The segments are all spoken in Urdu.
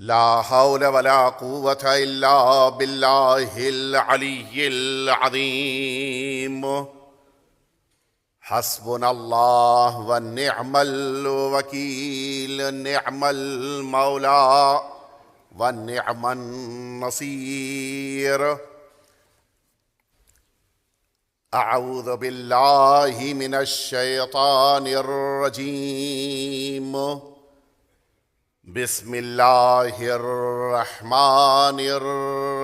لا حول ولا قوة إلا بالله العلي العظيم. حسبنا الله ونعم الوكيل، نعم المولى ونعم النصير. أعوذ بالله من الشيطان الرجيم. بسم الله الرحمن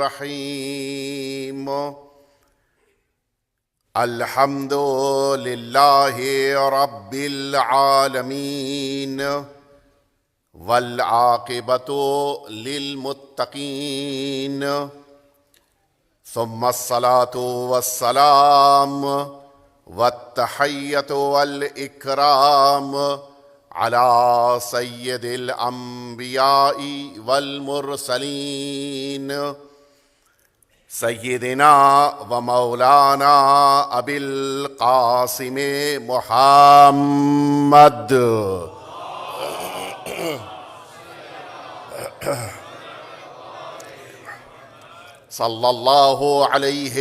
الرحيم. الحمد لله رب العالمين والعاقبة للمتقين، ثم الصلاة والسلام والتحية والإكرام على سيد الأنبياء والمرسلين، سيدنا ومولانا أبي القاسم محمد صلى الله عليه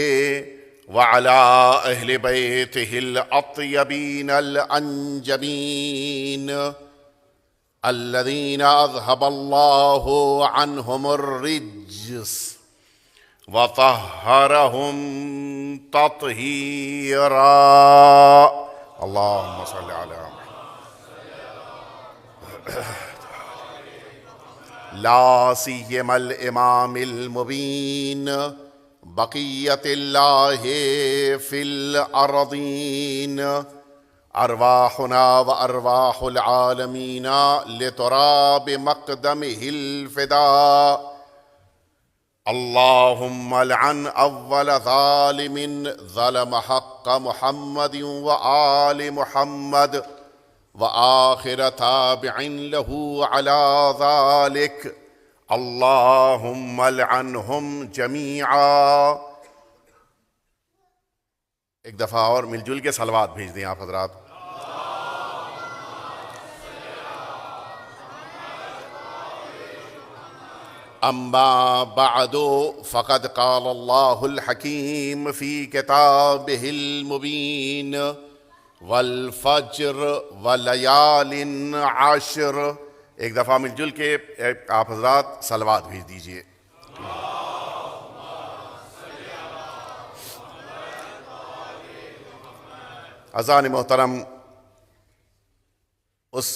وعلى أهل بيته الأطيبين الأنجبين الذين أذهب الله عنهم الرجس وطهرهم تطهيرا. اللهم صل على محمد. لا سيما الإمام المبين بقية الله في الأرضين، أرواحنا وأرواح العالمين لتراب مقدمه الفداء. اللهم لعن أول ظالم ظلم حق محمد وآل محمد، وآخر تابع له على ذلك. اللهم لعنهم جميعا. ایک دفعہ اور مل جل کے صلوات بھیج دیں آپ حضرات. اما بعد فقد قال الله الحكيم في كتابه المبين والفجر وليال عشر. ایک دفعہ مل جل کے آپ حضرات صلوات بھیج دیجئے. عزیزان محترم، اس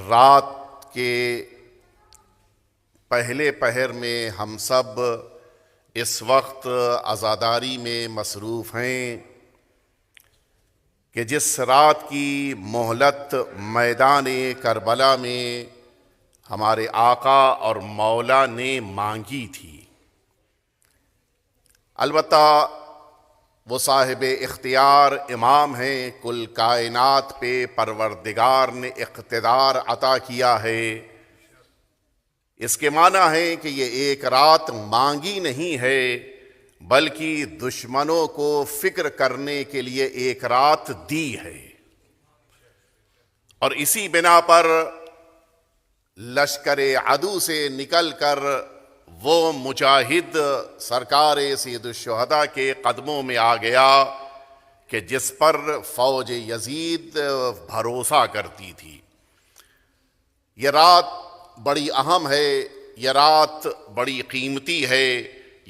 رات کے پہلے پہر میں ہم سب اس وقت عزاداری میں مصروف ہیں کہ جس رات کی مہلت میدان کربلا میں ہمارے آقا اور مولا نے مانگی تھی. البتہ وہ صاحب اختیار امام ہیں، کل کائنات پہ پروردگار نے اقتدار عطا کیا ہے. اس کے معنی ہے کہ یہ ایک رات مانگی نہیں ہے، بلکہ دشمنوں کو فکر کرنے کے لیے ایک رات دی ہے. اور اسی بنا پر لشکر عدو سے نکل کر وہ مجاہد سرکار سید الشہداء کے قدموں میں آ گیا کہ جس پر فوج یزید بھروسہ کرتی تھی. یہ رات بڑی اہم ہے، یہ رات بڑی قیمتی ہے،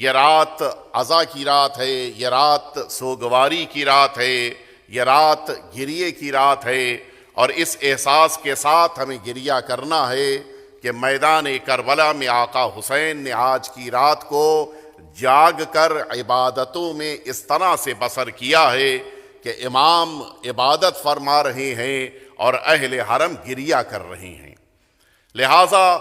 یہ رات عزا کی رات ہے، یہ رات سوگواری کی رات ہے، یہ رات گریے کی رات ہے. اور اس احساس کے ساتھ ہمیں گریہ کرنا ہے کہ میدان کربلا میں آقا حسین نے آج کی رات کو جاگ کر عبادتوں میں اس طرح سے بسر کیا ہے کہ امام عبادت فرما رہے ہیں اور اہل حرم گریہ کر رہے ہیں. لہٰذا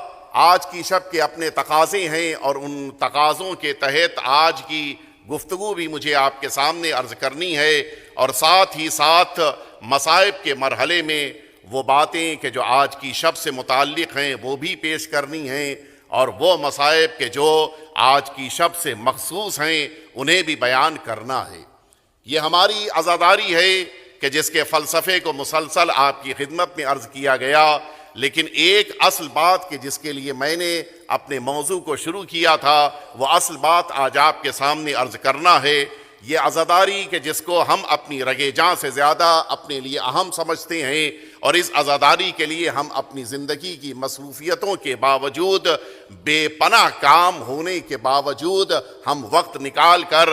آج کی شب کے اپنے تقاضے ہیں، اور ان تقاضوں کے تحت آج کی گفتگو بھی مجھے آپ کے سامنے عرض کرنی ہے، اور ساتھ ہی ساتھ مصائب کے مرحلے میں وہ باتیں کہ جو آج کی شب سے متعلق ہیں وہ بھی پیش کرنی ہیں، اور وہ مصائب کہ جو آج کی شب سے مخصوص ہیں انہیں بھی بیان کرنا ہے. یہ ہماری عزاداری ہے کہ جس کے فلسفے کو مسلسل آپ کی خدمت میں عرض کیا گیا لیکن ایک اصل بات کہ جس کے لیے میں نے اپنے موضوع کو شروع کیا تھا، وہ اصل بات آج آپ کے سامنے عرض کرنا ہے۔ یہ عزاداری کہ جس کو ہم اپنی رگے جاں سے زیادہ اپنے لیے اہم سمجھتے ہیں، اور اس عزاداری کے لیے ہم اپنی زندگی کی مصروفیتوں کے باوجود، بے پناہ کام ہونے کے باوجود ہم وقت نکال کر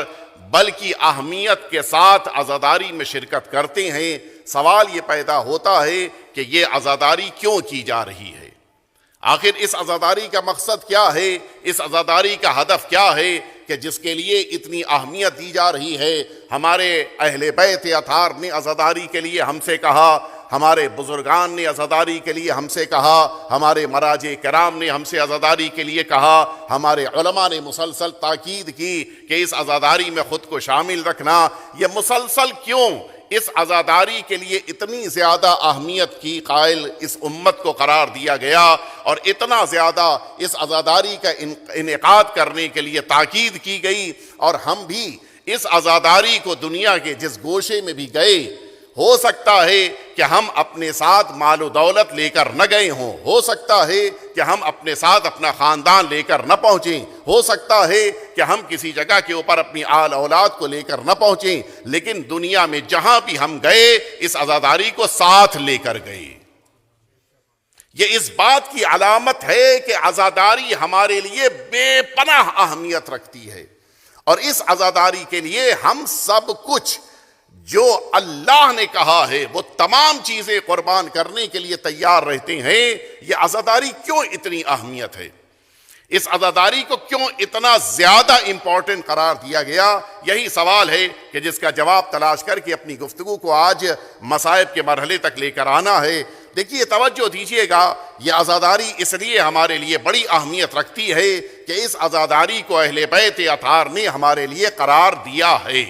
بلکہ اہمیت کے ساتھ عزاداری میں شرکت کرتے ہیں۔ سوال یہ پیدا ہوتا ہے کہ یہ عزاداری کیوں کی جا رہی ہے؟ آخر اس عزاداری کا مقصد کیا ہے؟ اس عزاداری کا ہدف کیا ہے کہ جس کے لیے اتنی اہمیت دی جا رہی ہے؟ ہمارے اہل بیت اطہار نے عزاداری کے لیے ہم سے کہا، ہمارے بزرگان نے عزاداری کے لیے ہم سے کہا، ہمارے مراجع کرام نے ہم سے عزاداری کے لیے کہا، ہمارے علماء نے مسلسل تاکید کی کہ اس عزاداری میں خود کو شامل رکھنا۔ یہ مسلسل کیوں اس عزاداری کے لیے اتنی زیادہ اہمیت کی قائل اس امت کو قرار دیا گیا، اور اتنا زیادہ اس عزاداری کا انعقاد کرنے کے لیے تاکید کی گئی؟ اور ہم بھی اس عزاداری کو دنیا کے جس گوشے میں بھی گئے، ہو سکتا ہے کہ ہم اپنے ساتھ مال و دولت لے کر نہ گئے ہوں، ہو سکتا ہے کہ ہم اپنے ساتھ اپنا خاندان لے کر نہ پہنچیں، ہو سکتا ہے کہ ہم کسی جگہ کے اوپر اپنی آل اولاد کو لے کر نہ پہنچیں، لیکن دنیا میں جہاں بھی ہم گئے اس عزاداری کو ساتھ لے کر گئے۔ یہ اس بات کی علامت ہے کہ عزاداری ہمارے لیے بے پناہ اہمیت رکھتی ہے، اور اس عزاداری کے لیے ہم سب کچھ جو اللہ نے کہا ہے وہ تمام چیزیں قربان کرنے کے لیے تیار رہتے ہیں۔ یہ عزاداری کیوں اتنی اہمیت ہے؟ اس عزاداری کو کیوں اتنا زیادہ امپورٹنٹ قرار دیا گیا؟ یہی سوال ہے کہ جس کا جواب تلاش کر کے اپنی گفتگو کو آج مصائب کے مرحلے تک لے کر آنا ہے۔ دیکھیے، توجہ دیجیے گا، یہ عزاداری اس لیے ہمارے لیے بڑی اہمیت رکھتی ہے کہ اس عزاداری کو اہل بیت اطہار نے ہمارے لیے قرار دیا ہے۔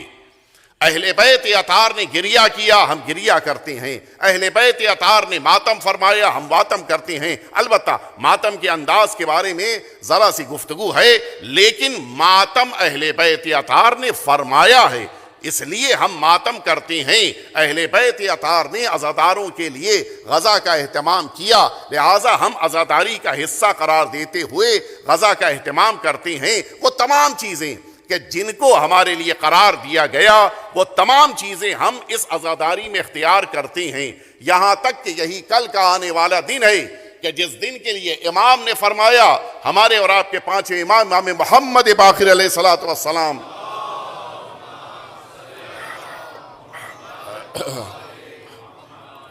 اہل بیت اطہار نے گریہ کیا، ہم گریہ کرتے ہیں۔ اہل بیت اطہار نے ماتم فرمایا، ہم ماتم کرتے ہیں۔ البتہ ماتم کے انداز کے بارے میں ذرا سی گفتگو ہے، لیکن ماتم اہل بیت اطہار نے فرمایا ہے، اس لیے ہم ماتم کرتے ہیں۔ اہل بیت اطہار نے عزاداروں کے لیے غزہ کا اہتمام کیا، لہٰذا ہم عزاداری کا حصہ قرار دیتے ہوئے غزہ کا اہتمام کرتے ہیں۔ وہ تمام چیزیں کہ جن کو ہمارے لیے قرار دیا گیا، وہ تمام چیزیں ہم اس عزاداری میں اختیار کرتے ہیں، یہاں تک کہ یہی کل کا آنے والا دن ہے کہ جس دن کے لیے امام نے فرمایا، ہمارے اور آپ کے پانچویں امام امام محمد باقر علیہ الصلوۃ والسلام،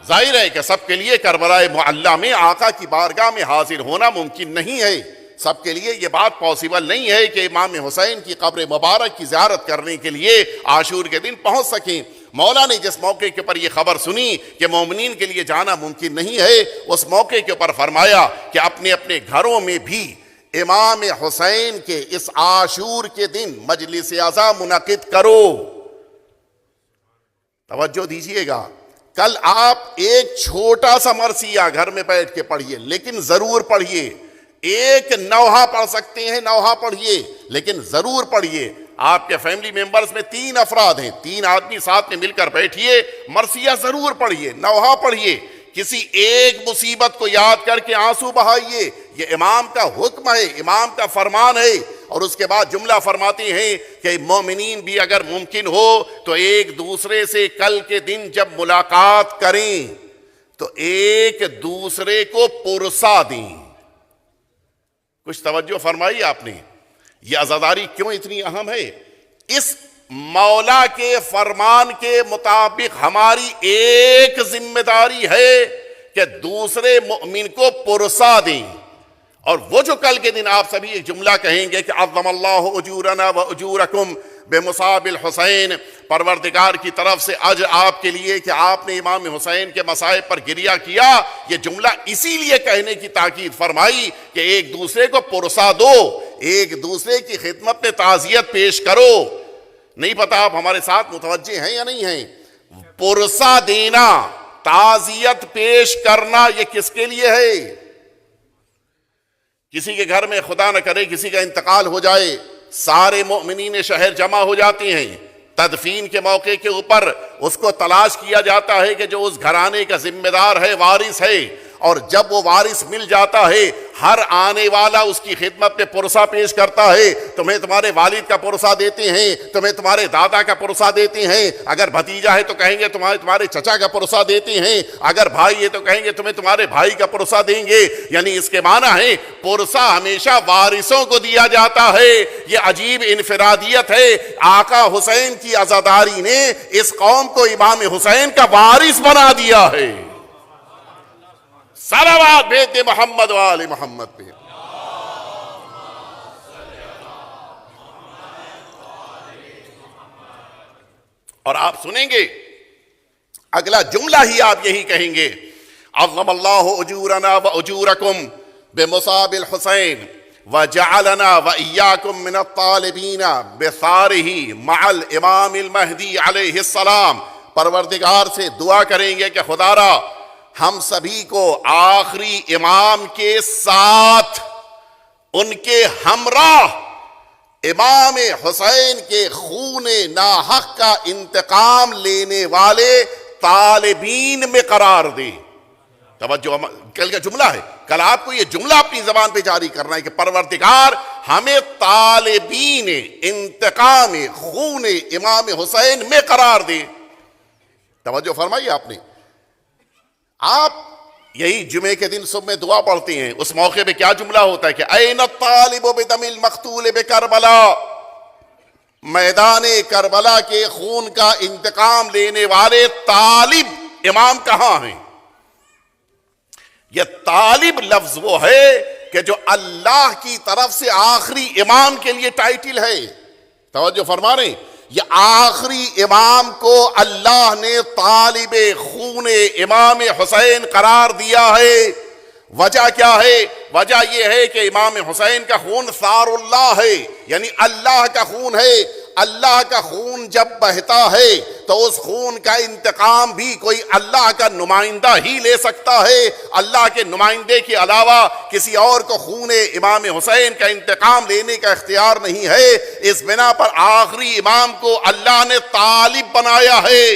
ظاہر ہے کہ سب کے لیے کربلا معلی میں آقا کی بارگاہ میں حاضر ہونا ممکن نہیں ہے، سب کے لیے یہ بات پاسبل نہیں ہے کہ امام حسین کی قبر مبارک کی زیارت کرنے کے لیے عاشور کے دن پہنچ سکیں۔ مولا نے جس موقع کے اوپر یہ خبر سنی کہ مومنین کے لیے جانا ممکن نہیں ہے، اس موقع کے اوپر فرمایا کہ اپنے اپنے گھروں میں بھی امام حسین کے اس عاشور کے دن مجلس عزا منعقد کرو۔ توجہ دیجئے گا، کل آپ ایک چھوٹا سا مرثیہ گھر میں بیٹھ کے پڑھیے، لیکن ضرور پڑھیے۔ ایک نوحہ پڑھ سکتے ہیں، نوحہ پڑھیے، لیکن ضرور پڑھیے۔ آپ کے فیملی ممبرز میں 3 افراد ہیں، 3 آدمی ساتھ میں مل کر بیٹھیے، مرثیہ ضرور پڑھیے، نوحہ پڑھیے، کسی ایک مصیبت کو یاد کر کے آنسو بہائیے۔ یہ امام کا حکم ہے، امام کا فرمان ہے۔ اور اس کے بعد جملہ فرماتے ہیں کہ مومنین بھی اگر ممکن ہو تو ایک دوسرے سے کل کے دن جب ملاقات کریں تو ایک دوسرے کو پرسا دیں۔ کچھ توجہ فرمائی آپ نے؟ یہ عزاداری کیوں اتنی اہم ہے؟ اس مولا کے فرمان کے مطابق ہماری ایک ذمہ داری ہے کہ دوسرے مؤمن کو پرسا دیں، اور وہ جو کل کے دن آپ سبھی ایک جملہ کہیں گے کہ عظم اللہ اجورنا و اجورکم بمصاب الحسین، پروردگار کی طرف سے اجر آپ کے لیے کہ آپ نے امام حسین کے مصائب پر گریہ کیا، یہ جملہ اسی لیے کہنے کی تاکید فرمائی کہ ایک دوسرے کو پرسا دو، ایک دوسرے کی خدمت میں تعزیت پیش کرو۔ نہیں پتا آپ ہمارے ساتھ متوجہ ہیں یا نہیں ہیں؟ پرسا دینا، تعزیت پیش کرنا، یہ کس کے لیے ہے؟ کسی کے گھر میں خدا نہ کرے کسی کا انتقال ہو جائے، سارے مومنین شہر جمع ہو جاتے ہیں، تدفین کے موقع کے اوپر اس کو تلاش کیا جاتا ہے کہ جو اس گھرانے کا ذمہ دار ہے، وارث ہے، اور جب وہ وارث مل جاتا ہے ہر آنے والا اس کی خدمت میں پرسہ پیش کرتا ہے، تمہیں تمہارے والد کا پرسہ دیتے ہیں، تمہیں تمہارے دادا کا پرسہ دیتے ہیں، اگر بھتیجا ہے تو کہیں گے تمہارے چچا کا پرسہ دیتے ہیں، اگر بھائی ہے تو کہیں گے تمہیں تمہارے بھائی کا پرسہ دیں گے۔ یعنی اس کے معنی ہے پرسہ ہمیشہ وارثوں کو دیا جاتا ہے۔ یہ عجیب انفرادیت ہے، آقا حسین کی عزاداری نے اس قوم کو امام حسین کا وارث بنا دیا ہے۔ صلوات بھیج دے محمد و آل محمد پہ۔ اور آپ سنیں گے اگلا جملہ ہی آپ یہی کہیں گے، عظم اللہ اجورنا و اجورکم بمصاب الحسین وجعلنا وإياكم من الطالبین بثارہ مع الامام المہدی علیہ السلام۔ پروردگار سے دعا کریں گے کہ خدارا ہم سبھی کو آخری امام کے ساتھ ان کے ہمراہ امام حسین کے خون ناحق کا انتقام لینے والے طالبین میں قرار دے۔ توجہ، کل کا جملہ ہے، کل آپ کو یہ جملہ اپنی زبان پہ جاری کرنا ہے کہ پروردگار ہمیں طالبین انتقام خون امام حسین میں قرار دے۔ توجہ فرمائیے آپ نے، آپ یہی جمعے کے دن صبح میں دعا پڑھتے ہیں، اس موقع پہ کیا جملہ ہوتا ہے کہ این الطالب بدم المقتول بکربلا، میدان کربلا کے خون کا انتقام لینے والے طالب امام کہاں ہیں؟ یہ طالب لفظ وہ ہے کہ جو اللہ کی طرف سے آخری امام کے لیے ٹائٹل ہے۔ توجہ فرما رہے ہیں، یہ آخری امام کو اللہ نے طالب خون امام حسین قرار دیا ہے۔ وجہ کیا ہے؟ وجہ یہ ہے کہ امام حسین کا خون ثار اللہ ہے، یعنی اللہ کا خون ہے۔ اللہ کا خون جب بہتا ہے تو اس خون کا انتقام بھی کوئی اللہ کا نمائندہ ہی لے سکتا ہے۔ اللہ کے نمائندے کے علاوہ کسی اور کو خون امام حسین کا انتقام لینے کا اختیار نہیں ہے۔ اس بنا پر آخری امام کو اللہ نے طالب بنایا ہے۔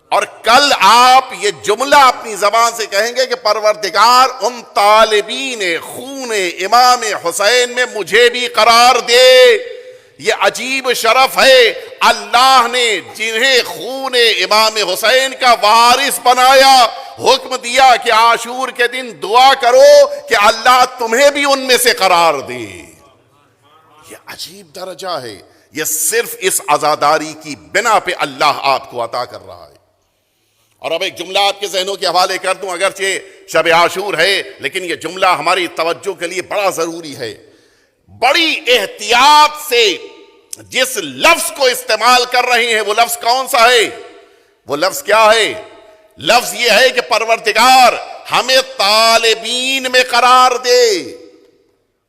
اور کل آپ یہ جملہ اپنی زبان سے کہیں گے کہ پروردگار ان طالبین خون امام حسین میں مجھے بھی قرار دے۔ یہ عجیب شرف ہے، اللہ نے جنہیں خون امام حسین کا وارث بنایا، حکم دیا کہ عاشور کے دن دعا کرو کہ اللہ تمہیں بھی ان میں سے قرار دے۔ یہ عجیب درجہ ہے، یہ صرف اس عزاداری کی بنا پہ اللہ آپ کو عطا کر رہا ہے۔ اور اب ایک جملہ آپ کے ذہنوں کے حوالے کر دوں، اگرچہ شب عاشور ہے لیکن یہ جملہ ہماری توجہ کے لیے بڑا ضروری ہے۔ بڑی احتیاط سے جس لفظ کو استعمال کر رہے ہیں وہ لفظ کون سا ہے؟ وہ لفظ کیا ہے؟ لفظ یہ ہے کہ پروردگار ہمیں طالبین میں قرار دے۔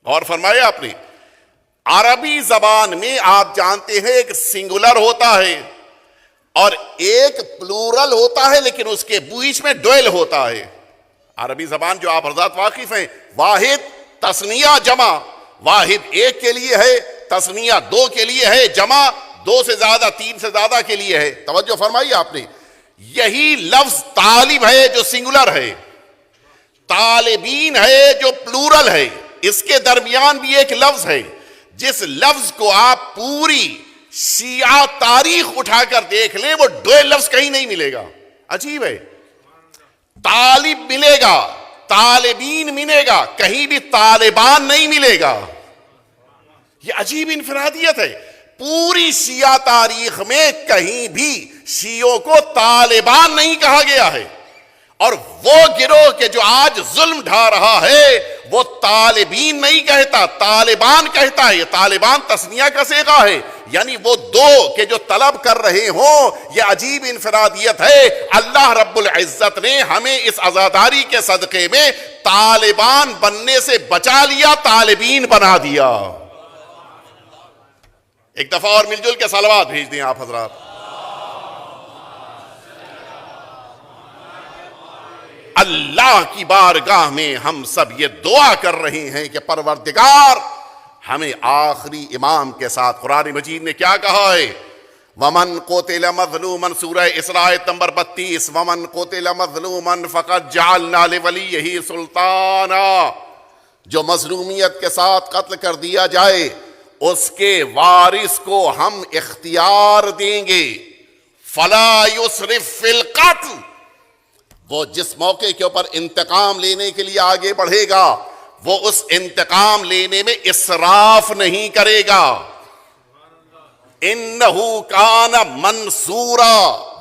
اور فرمایا آپ نے، عربی زبان میں آپ جانتے ہیں ایک سنگولر ہوتا ہے اور ایک پلورل ہوتا ہے، لیکن اس کے بیچ میں ڈوئل ہوتا ہے۔ عربی زبان جو آپ حضرات واقف ہیں، واحد تثنیہ جمع، واحد ایک کے لیے ہے، تثنیہ دو کے لیے ہے، جمع دو سے زیادہ تین سے زیادہ کے لیے ہے۔ توجہ فرمائی آپ نے، یہی لفظ طالب ہے جو سنگولر ہے، طالبین ہے جو پلورل ہے، اس کے درمیان بھی ایک لفظ ہے جس لفظ کو آپ پوری شیعہ تاریخ اٹھا کر دیکھ لیں وہ ڈوئل لفظ کہیں نہیں ملے گا۔ عجیب ہے، طالب ملے گا، طالبین ملے گا، کہیں بھی طالبان نہیں ملے گا۔ یہ عجیب انفرادیت ہے، پوری شیعہ تاریخ میں کہیں بھی شیعوں کو طالبان نہیں کہا گیا ہے۔ اور وہ گروہ کہ جو آج ظلم ڈھا رہا ہے وہ طالبین نہیں کہتا، طالبان کہتا ہے۔ یہ طالبان تثنیہ کا صیغہ ہے، یعنی وہ دو کہ جو طلب کر رہے ہوں۔ یہ عجیب انفرادیت ہے، اللہ رب العزت نے ہمیں اس عزاداری کے صدقے میں طالبان بننے سے بچا لیا، طالبین بنا دیا۔ ایک دفعہ اور مل جل کے صلوات بھیج دیں آپ حضرات۔ اللہ کی بارگاہ میں ہم سب یہ دعا کر رہے ہیں کہ پروردگار ہمیں آخری امام کے ساتھ، قرآن مجید نے کیا کہا ہے؟ ومن قتل مظلوما، سورہ اسراء آیت نمبر 32، ومن قتل مظلوما فقد جعلنا لولیہ سلطانا، جو مظلومیت کے ساتھ قتل کر دیا جائے اس کے وارث کو ہم اختیار دیں گے، فلا یسرف فی القتل، وہ جس موقع کے اوپر انتقام لینے کے لیے آگے بڑھے گا وہ اس انتقام لینے میں اسراف نہیں کرے گا، انہو کان منصورا،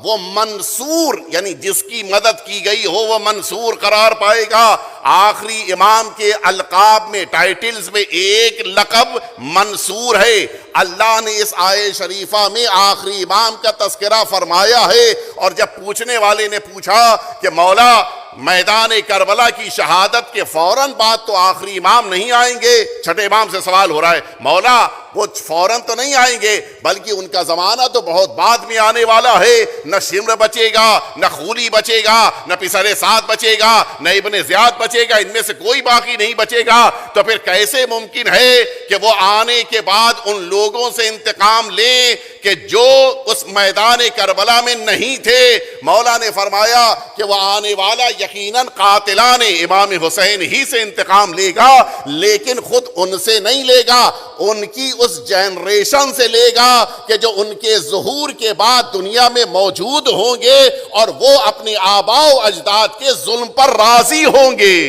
وہ منصور یعنی جس کی مدد کی گئی ہو وہ منصور قرار پائے گا۔ آخری امام کے القاب میں، ٹائٹلز میں ایک لقب منصور ہے۔ اللہ نے اس آیت شریفہ میں آخری امام کا تذکرہ فرمایا ہے، اور جب پوچھنے والے نے پوچھا کہ مولا میدان کربلا کی شہادت کے فوراً بعد تو آخری امام نہیں آئیں گے، چھٹے امام سے سوال ہو رہا ہے، مولا وہ فوراً تو نہیں آئیں گے بلکہ ان کا زمانہ تو بہت بعد میں آنے والا ہے، نہ شمر بچے گا، نہ خولی بچے گا، نہ پسر سعد بچے گا، نہ ابن زیاد بچے گا، ان میں سے کوئی باقی نہیں بچے گا، تو پھر کیسے ممکن ہے کہ وہ آنے کے بعد ان لوگوں سے انتقام لیں کہ جو اس میدان کربلا میں نہیں تھے؟ مولا نے فرمایا کہ وہ آنے والا یقیناً قاتلان امام حسین ہی سے انتقام لے گا، لیکن خود ان سے نہیں لے گا، ان کی اس جنریشن سے لے گا کہ جو ان کے ظہور کے بعد دنیا میں موجود ہوں گے اور وہ اپنے آباء و اجداد کے ظلم پر راضی ہوں گے۔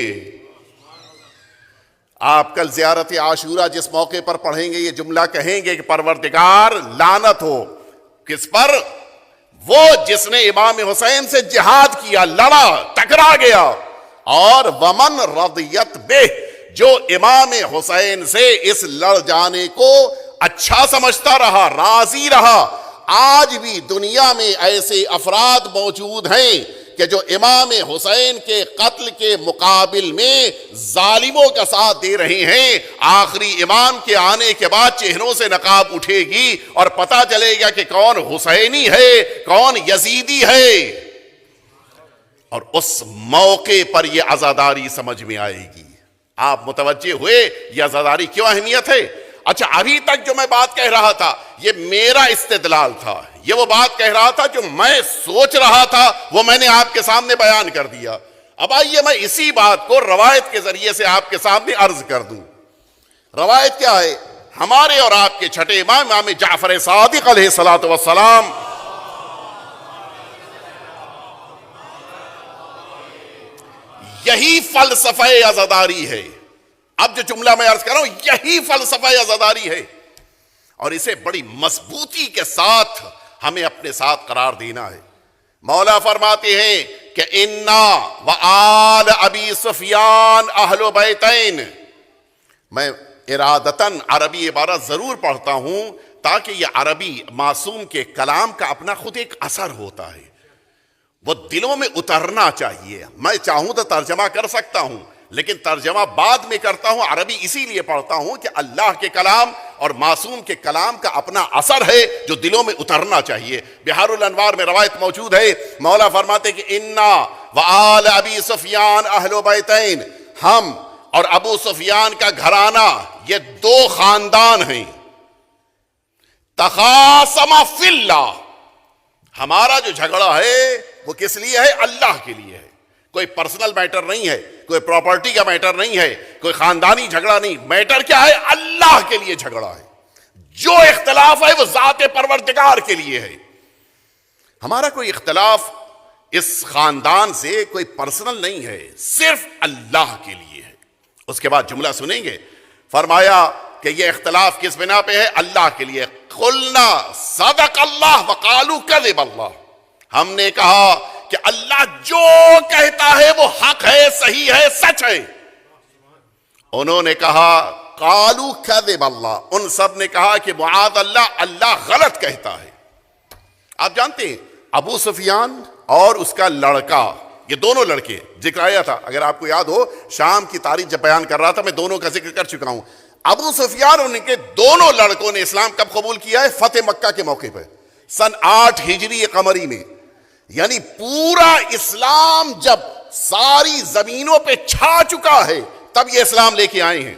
آپ کل زیارت عاشورہ جس موقع پر پڑھیں گے یہ جملہ کہیں گے کہ پروردگار لعنت ہو کس پر؟ وہ جس نے امام حسین سے جہاد کیا، لڑا، ٹکرا گیا، اور ومن رضیت بہ، جو امام حسین سے اس لڑ جانے کو اچھا سمجھتا رہا، راضی رہا۔ آج بھی دنیا میں ایسے افراد موجود ہیں کہ جو امام حسین کے قتل کے مقابل میں ظالموں کا ساتھ دے رہے ہیں۔ آخری امام کے آنے کے بعد چہروں سے نقاب اٹھے گی اور پتہ چلے گا کہ کون حسینی ہے، کون یزیدی ہے، اور اس موقع پر یہ عزاداری سمجھ میں آئے گی۔ آپ متوجہ ہوئے یہ عزاداری کیوں اہمیت ہے؟ اچھا، ابھی تک جو میں بات کہہ رہا تھا یہ میرا استدلال تھا، یہ وہ بات کہہ رہا تھا جو میں سوچ رہا تھا، وہ میں نے آپ کے سامنے بیان کر دیا۔ اب آئیے میں اسی بات کو روایت کے ذریعے سے آپ کے سامنے عرض کر دوں۔ روایت کیا ہے؟ ہمارے اور آپ کے چھٹے امام، امام جعفر صادق علیہ الصلوۃ والسلام، یہی فلسفہ عزاداری ہے۔ اب جو جملہ میں عرض کر رہا ہوں یہی فلسفہ عزاداری ہے، اور اسے بڑی مضبوطی کے ساتھ ہمیں اپنے ساتھ قرار دینا ہے۔ مولا فرماتے ہیں کہ انا وآل ابی سفیان اہل بیتین، میں ارادتاً عربی عبارت ضرور پڑھتا ہوں تاکہ یہ عربی معصوم کے کلام کا اپنا خود ایک اثر ہوتا ہے، وہ دلوں میں اترنا چاہیے۔ میں چاہوں تو ترجمہ کر سکتا ہوں لیکن ترجمہ بعد میں کرتا ہوں، عربی اسی لیے پڑھتا ہوں کہ اللہ کے کلام اور معصوم کے کلام کا اپنا اثر ہے جو دلوں میں اترنا چاہیے۔ بحار الانوار میں روایت موجود ہے، مولا فرماتے کہ انا وآل ابی سفیان اہل بیتین، ہم اور ابو سفیان کا گھرانہ یہ دو خاندان ہیں، تخاصم فی اللہ، ہمارا جو جھگڑا ہے وہ کس لیے ہے؟ اللہ کے لیے ہے، کوئی پرسنل میٹر نہیں ہے، کوئی پراپرٹی کا میٹر نہیں ہے، کوئی خاندانی جھگڑا نہیں، میٹر کیا ہے؟ اللہ کے لیے جھگڑا ہے۔ جو اختلاف ہے وہ ذات پروردگار کے لیے ہے۔ ہمارا کوئی اختلاف اس خاندان سے کوئی پرسنل نہیں ہے، صرف اللہ کے لیے ہے۔ اس کے بعد جملہ سنیں گے، فرمایا کہ یہ اختلاف کس بنا پہ ہے؟ اللہ کے لیے۔ قلنا صدق اللہ وقالوا کذب اللہ، ہم نے کہا کہ اللہ جو کہتا ہے وہ حق ہے، صحیح ہے، سچ ہے۔ انہوں نے کہا قالوا کذب اللہ، ان سب نے کہا کہ معاذ اللہ، اللہ غلط کہتا ہے۔ آپ جانتے ہیں ابو سفیان اور اس کا لڑکا، یہ دونوں لڑکے ذکر آیا تھا، اگر آپ کو یاد ہو شام کی تاریخ جب بیان کر رہا تھا میں دونوں کا ذکر کر چکا ہوں۔ ابو سفیان اور ان کے دونوں لڑکوں نے اسلام کب قبول کیا ہے؟ فتح مکہ کے موقع پہ سن 8 ہجری قمری میں، یعنی پورا اسلام جب ساری زمینوں پہ چھا چکا ہے تب یہ اسلام لے کے آئے ہیں۔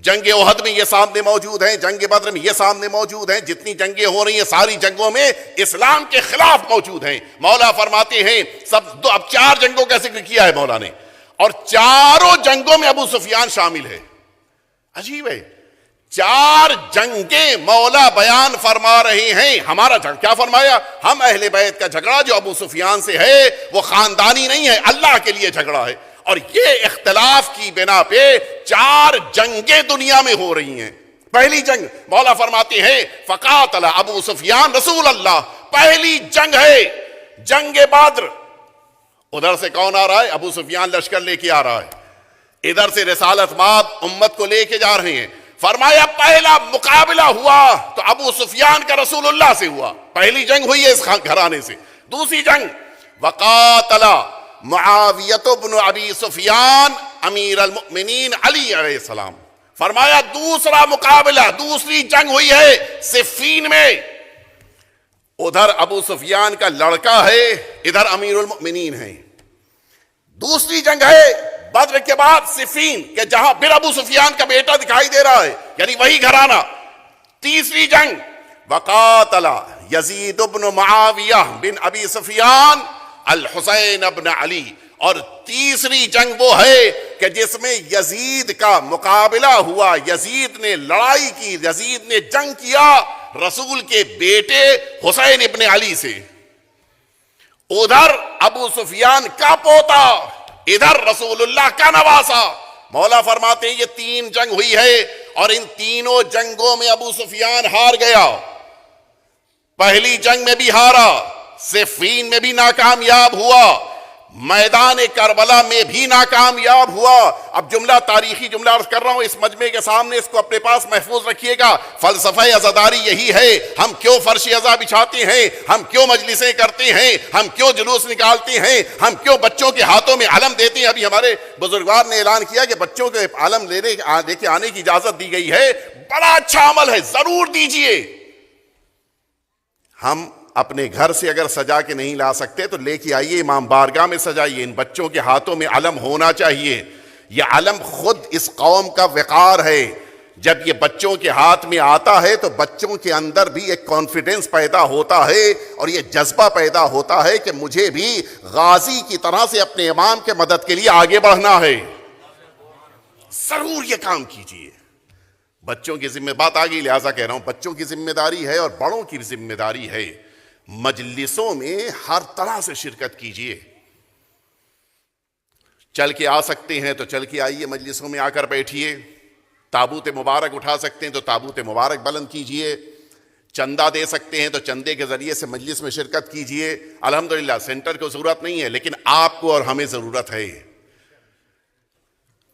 جنگ احد میں یہ سامنے موجود ہیں, جنگ بدر میں یہ سامنے موجود ہیں, جتنی جنگیں ہو رہی ہیں ساری جنگوں میں اسلام کے خلاف موجود ہیں. مولا فرماتے ہیں اب 4 جنگوں کا ذکر کیا ہے مولا نے, اور چاروں جنگوں میں ابو سفیان شامل ہے. عجیب ہے, 4 جنگیں مولا بیان فرما رہے ہیں. ہمارا کیا فرمایا, ہم اہل بیت کا جھگڑا جو ابو سفیان سے ہے وہ خاندانی نہیں ہے, اللہ کے لیے جھگڑا ہے. اور یہ اختلاف کی بنا پہ 4 جنگیں دنیا میں ہو رہی ہیں. پہلی جنگ مولا فرماتے ہیں فقاتل ابو سفیان رسول اللہ, پہلی جنگ ہے جنگ بدر. ادھر سے کون آ رہا ہے, ابو سفیان لشکر لے کے آ رہا ہے, ادھر سے رسالت ماب امت کو لے کے جا رہے ہیں. فرمایا پہلا مقابلہ ہوا تو ابو سفیان کا رسول اللہ سے ہوا, پہلی جنگ ہوئی ہے اس گھرانے سے. دوسری جنگ وقاتل معاویۃ بن ابی سفیان امیر المؤمنین علی علیہ السلام. فرمایا دوسرا مقابلہ, دوسری جنگ ہوئی ہے صفین میں. ادھر ابو سفیان کا لڑکا ہے, ادھر امیر المؤمنین ہے. دوسری جنگ ہے بدر کے بعد صفین, کہ جہاں پھر ابو سفیان کا بیٹا دکھائی دے رہا ہے, یعنی وہی گھرانہ. تیسری جنگ وقاتل یزید بن معاویہ بن ابی سفیان الحسین ابن علی. اور تیسری جنگ وہ ہے کہ جس میں یزید کا مقابلہ ہوا, یزید نے لڑائی کی, یزید نے جنگ کیا رسول کے بیٹے حسین ابن علی سے. ادھر ابو سفیان کا پوتا, ادھر رسول اللہ کا نواسا. مولا فرماتے ہیں یہ 3 جنگ ہوئی ہے, اور ان تینوں جنگوں میں ابو سفیان ہار گیا. پہلی جنگ میں بھی ہارا, صفین میں بھی ناکامیاب ہوا, میدان کربلا میں بھی ناکامیاب ہوا. اب جملہ تاریخی جملہ عرض کر رہا ہوں اس مجمع کے سامنے, اس کو اپنے پاس محفوظ رکھیے گا. فلسفہ عزاداری یہی ہے, ہم کیوں فرش عزا بچھاتے ہیں, ہم کیوں مجلسیں کرتے ہیں, ہم کیوں جلوس نکالتے ہیں, ہم کیوں بچوں کے ہاتھوں میں علم دیتے ہیں. ابھی ہمارے بزرگوار نے اعلان کیا کہ بچوں کے علم لے کے آنے کی اجازت دی گئی ہے. بڑا اچھا عمل ہے, ضرور دیجئے. ہم اپنے گھر سے اگر سجا کے نہیں لا سکتے تو لے کے آئیے, امام بارگاہ میں سجائیے. ان بچوں کے ہاتھوں میں علم ہونا چاہیے. یہ علم خود اس قوم کا وقار ہے. جب یہ بچوں کے ہاتھ میں آتا ہے تو بچوں کے اندر بھی ایک کانفیڈنس پیدا ہوتا ہے, اور یہ جذبہ پیدا ہوتا ہے کہ مجھے بھی غازی کی طرح سے اپنے امام کے مدد کے لیے آگے بڑھنا ہے. ضرور یہ کام کیجیے. بچوں کی ذمہ بات آ گئی, لہٰذا کہہ رہا ہوں بچوں کی ذمہ داری ہے اور بڑوں کی ذمہ داری ہے. مجلسوں میں ہر طرح سے شرکت کیجیے. چل کے آ سکتے ہیں تو چل کے آئیے, مجلسوں میں آ کر بیٹھیے. تابوت مبارک اٹھا سکتے ہیں تو تابوت مبارک بلند کیجیے. چندہ دے سکتے ہیں تو چندے کے ذریعے سے مجلس میں شرکت کیجیے. الحمدللہ سینٹر کو ضرورت نہیں ہے, لیکن آپ کو اور ہمیں ضرورت ہے.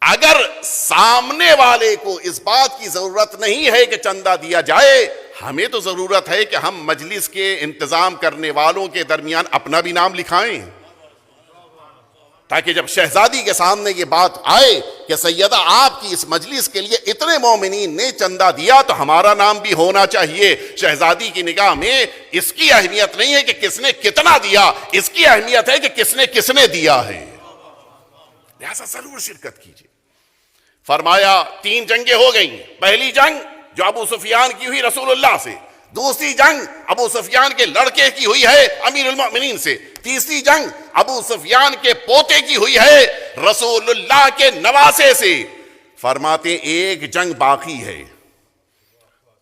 اگر سامنے والے کو اس بات کی ضرورت نہیں ہے کہ چندہ دیا جائے, ہمیں تو ضرورت ہے کہ ہم مجلس کے انتظام کرنے والوں کے درمیان اپنا بھی نام لکھائیں, تاکہ جب شہزادی کے سامنے یہ بات آئے کہ سیدہ آپ کی اس مجلس کے لیے اتنے مومنین نے چندہ دیا تو ہمارا نام بھی ہونا چاہیے. شہزادی کی نگاہ میں اس کی اہمیت نہیں ہے کہ کس نے کتنا دیا, اس کی اہمیت ہے کہ کس نے دیا ہے. لہذا ضرور شرکت کیجیے. فرمایا 3 جنگیں ہو گئیں. پہلی جنگ جو ابو سفیان کی ہوئی رسول اللہ سے, دوسری جنگ ابو سفیان کے لڑکے کی ہوئی ہے امیر المؤمنین سے, تیسری جنگ ابو سفیان کے پوتے کی ہوئی ہے رسول اللہ کے نواسے سے. فرماتے ایک جنگ باقی ہے.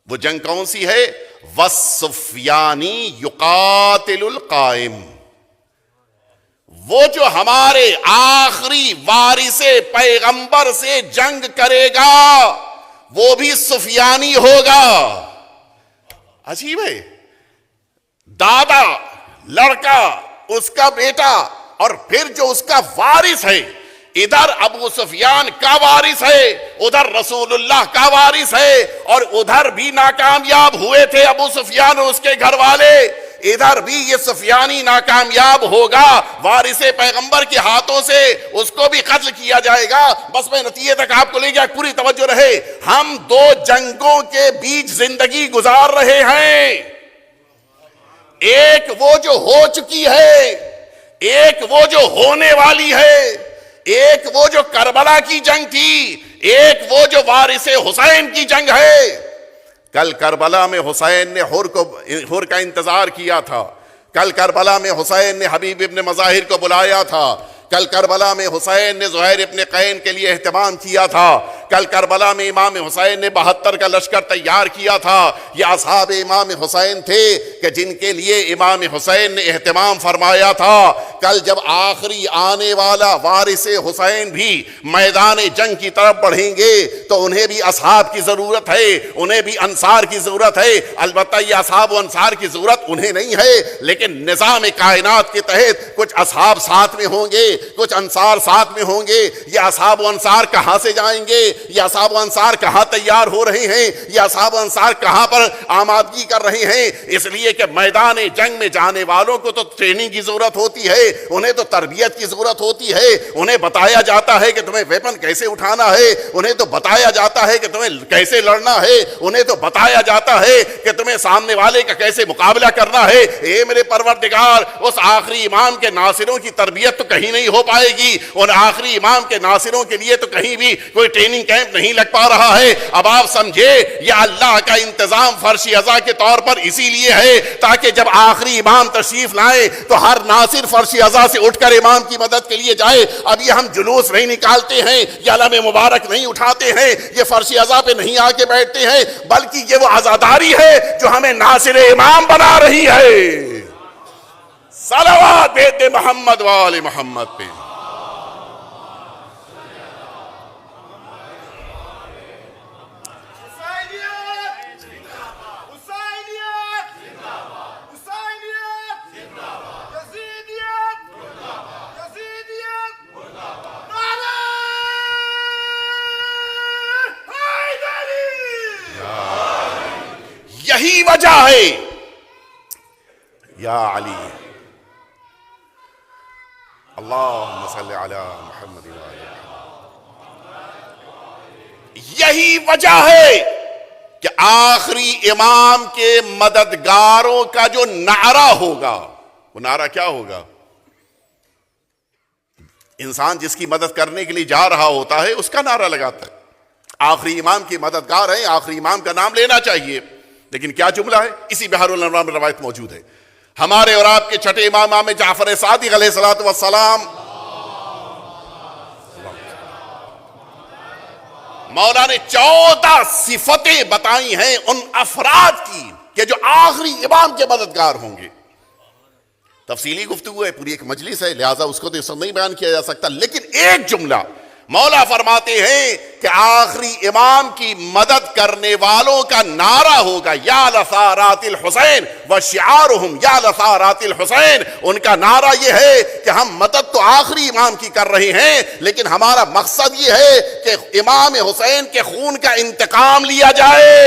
وہ جنگ کون سی ہے؟ وَالسُّفْيَانِ يُقَاتِلُ الْقَائِمِ. وہ جو ہمارے آخری وارث پیغمبر سے جنگ کرے گا وہ بھی سفیانی ہوگا. عجیب ہے, دادا, لڑکا, اس کا بیٹا, اور پھر جو اس کا وارث ہے, ادھر ابو سفیان کا وارث ہے, ادھر رسول اللہ کا وارث ہے, اور ادھر بھی ناکامیاب ہوئے تھے ابو سفیان اور اس کے گھر والے, ادھر بھی یہ سفیانی ناکامیاب ہوگا. وارث پیغمبر کے ہاتھوں سے اس کو بھی قتل کیا جائے گا. بس میں نتیجے تک آپ کو لے گیا, پوری توجہ رہے. ہم 2 جنگوں کے بیچ زندگی گزار رہے ہیں. ایک وہ جو ہو چکی ہے, ایک وہ جو ہونے والی ہے. ایک وہ جو کربلا کی جنگ تھی, ایک وہ جو وارث حسین کی جنگ ہے. کل کربلا میں حسین نے حر کا انتظار کیا تھا. کل کربلا میں حسین نے حبیب ابن مظاہر کو بلایا تھا. کل کربلا میں حسین نے زہیر ابن قین کے لیے اہتمام کیا تھا. کل کربلا میں امام حسین نے 72 کا لشکر تیار کیا تھا. یہ اصحاب امام حسین تھے کہ جن کے لیے امام حسین نے اہتمام فرمایا تھا. کل جب آخری آنے والا وارث حسین بھی میدان جنگ کی طرف بڑھیں گے تو انہیں بھی اصحاب کی ضرورت ہے, انہیں بھی انصار کی ضرورت ہے. البتہ یہ اصحاب و انصار کی ضرورت انہیں نہیں ہے, لیکن نظام کائنات کے تحت کچھ اصحاب ساتھ میں ہوں گے, کچھ انصار ساتھ میں ہوں گے. یہ اصحاب و انصار کہاں سے جائیں گے؟ یہ اصحاب و انصار کہاں تیار ہو رہے ہیں؟ یہ اصحاب و انصار کہاں پر آمادگی کر رہے ہیں؟ اس لیے کہ میدان جنگ میں جانے والوں کو تو ٹریننگ کی ضرورت ہوتی ہے, انہیں تو تربیت کی ضرورت ہوتی ہے. انہیں بتایا جاتا ہے کہ تمہیں ویپن کیسے اٹھانا ہے, انہیں تو بتایا جاتا ہے کہ تمہیں کیسے لڑنا ہے, انہیں تو بتایا جاتا ہے کہ تمہیں سامنے والے کا کیسے مقابلہ کرنا ہے. اے میرے پروردگار, اس آخری امام کے ناصروں کی تربیت تو کہیں نہیں ہو پائے گی. ان آخری امام کے ناصروں کے لیے تو کہیں بھی کوئی ٹریننگ کیمپ نہیں لگ پا رہا ہے. اب آپ سمجھے, یہ اللہ کا انتظام فرش ازا کے طور پر اسی لیے ہے تاکہ جب آخری امام تشریف لائے تو ہر ناصر فرش ازا سے اٹھ کر امام کی مدد کے لیے جائے. اب یہ ہم جلوس نہیں نکالتے ہیں, یہ علم مبارک نہیں اٹھاتے ہیں, یہ فرش ازا پہ نہیں آ کے بیٹھتے ہیں, بلکہ یہ وہ عزاداری ہے جو ہمیں ناصر امام بنا رہی ہے. صلوات بیت محمد وآل محمد پہ. یہی وجہ ہے یا علی, اللہم صلی علی محمد, یہی وجہ ہے کہ آخری امام کے مددگاروں کا جو نعرہ ہوگا, وہ نعرہ کیا ہوگا؟ انسان جس کی مدد کرنے کے لیے جا رہا ہوتا ہے اس کا نعرہ لگاتا ہے. آخری امام کی مددگار ہیں, آخری امام کا نام لینا چاہیے. لیکن کیا جملہ ہے؟ اسی بحر الانوار میں روایت موجود ہے. ہمارے اور آپ کے چھٹے امام امام جعفر صادق علیہ الصلوۃ والسلام, مولا نے 14 صفتیں بتائی ہیں ان افراد کی کہ جو آخری امام کے مددگار ہوں گے. تفصیلی گفتگو ہے, پوری ایک مجلس ہے, لہٰذا اس کو تو اس وقت نہیں بیان کیا جا سکتا, لیکن ایک جملہ مولا فرماتے ہیں کہ آخری امام کی مدد کرنے والوں کا نعرہ ہوگا یا لثارات الحسین وشعارہم یا لثارات الحسین. ان کا نعرہ یہ ہے کہ ہم مدد تو آخری امام کی کر رہے ہیں, لیکن ہمارا مقصد یہ ہے کہ امام حسین کے خون کا انتقام لیا جائے.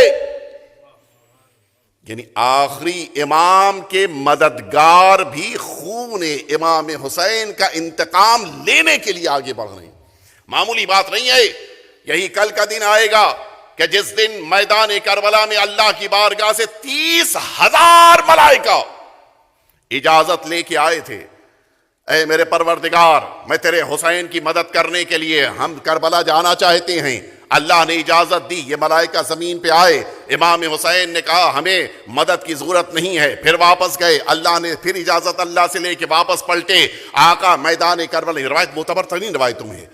یعنی آخری امام کے مددگار بھی خون امام حسین کا انتقام لینے کے لیے آگے بڑھ رہے ہیں. معمولی بات نہیں ہے. یہی کل کا دن آئے گا کہ جس دن میدان کربلا میں اللہ کی بارگاہ سے 30,000 ملائکہ اجازت لے کے آئے تھے, اے میرے پروردگار, میں تیرے حسین کی مدد کرنے کے لیے ہم کربلا جانا چاہتے ہیں. اللہ نے اجازت دی, یہ ملائکہ زمین پہ آئے. امام حسین نے کہا ہمیں مدد کی ضرورت نہیں ہے, پھر واپس گئے. اللہ نے پھر اجازت اللہ سے لے کے واپس پلٹے. آقا میدان کربلا, روایت معتبر ترین روایتوں میں,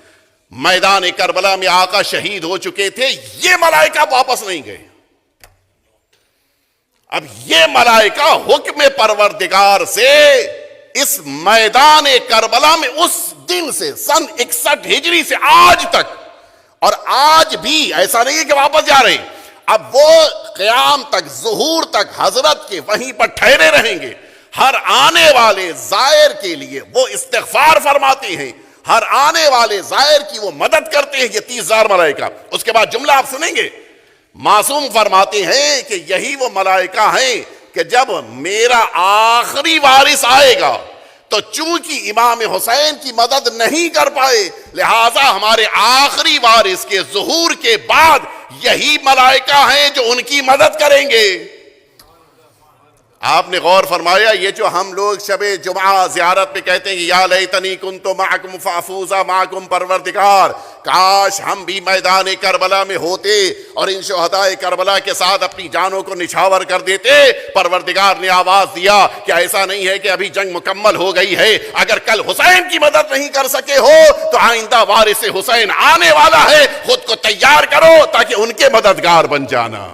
میدان کربلا میں آقا شہید ہو چکے تھے, یہ ملائکہ واپس نہیں گئے. اب یہ ملائکہ حکم پروردگار سے اس میدان کربلا میں اس دن سے سن 61 ہجری سے آج تک, اور آج بھی ایسا نہیں ہے کہ واپس جا رہے ہیں, اب وہ قیام تک, ظہور تک حضرت کے وہیں پر ٹھہرے رہیں گے. ہر آنے والے زائر کے لیے وہ استغفار فرماتے ہیں, ہر آنے والے زائر کی وہ مدد کرتے ہیں. یہ 30,000 ملائکہ. اس کے بعد جملہ آپ سنیں گے, معصوم فرماتے ہیں کہ یہی وہ ملائکہ ہیں کہ جب میرا آخری وارث آئے گا تو چونکہ امام حسین کی مدد نہیں کر پائے, لہٰذا ہمارے آخری وارث کے ظہور کے بعد یہی ملائکہ ہیں جو ان کی مدد کریں گے. آپ نے غور فرمایا, یہ جو ہم لوگ شب جمعہ زیارت پہ کہتے ہیں کہ یا لیتنی کنت معکم فافوز معکم پروردگار, کاش ہم بھی میدان کربلا میں ہوتے اور ان شہداء کربلا کے ساتھ اپنی جانوں کو نچھاور کر دیتے۔ پروردگار نے آواز دیا کہ ایسا نہیں ہے کہ ابھی جنگ مکمل ہو گئی ہے، اگر کل حسین کی مدد نہیں کر سکے ہو تو آئندہ وارث حسین آنے والا ہے، خود کو تیار کرو تاکہ ان کے مددگار بن جانا۔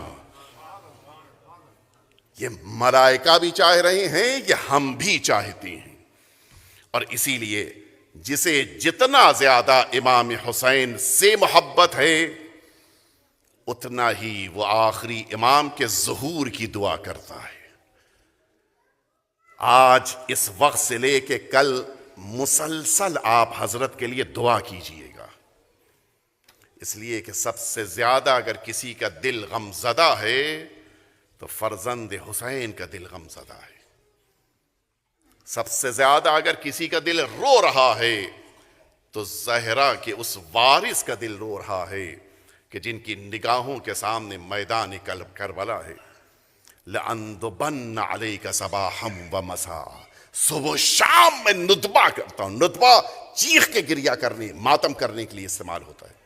یہ ملائکہ بھی چاہ رہے ہیں، یہ ہم بھی چاہتے ہیں، اور اسی لیے جسے جتنا زیادہ امام حسین سے محبت ہے اتنا ہی وہ آخری امام کے ظہور کی دعا کرتا ہے۔ آج اس وقت سے لے کے کل مسلسل آپ حضرت کے لیے دعا کیجئے گا، اس لیے کہ سب سے زیادہ اگر کسی کا دل غم زدہ ہے تو فرزند حسین کا دل غم زدہ ہے۔ سب سے زیادہ اگر کسی کا دل رو رہا ہے تو زہرا کے اس وارث کا دل رو رہا ہے کہ جن کی نگاہوں کے سامنے میدان کربلا ہے۔ لَأَنْدُبَنَّ عَلَيْكَ صَبَاحًا وَمَسَاءً، صبح و شام میں ندبہ کرتا ہوں۔ ندبہ چیخ کے گریہ کرنے، ماتم کرنے کے لیے استعمال ہوتا ہے۔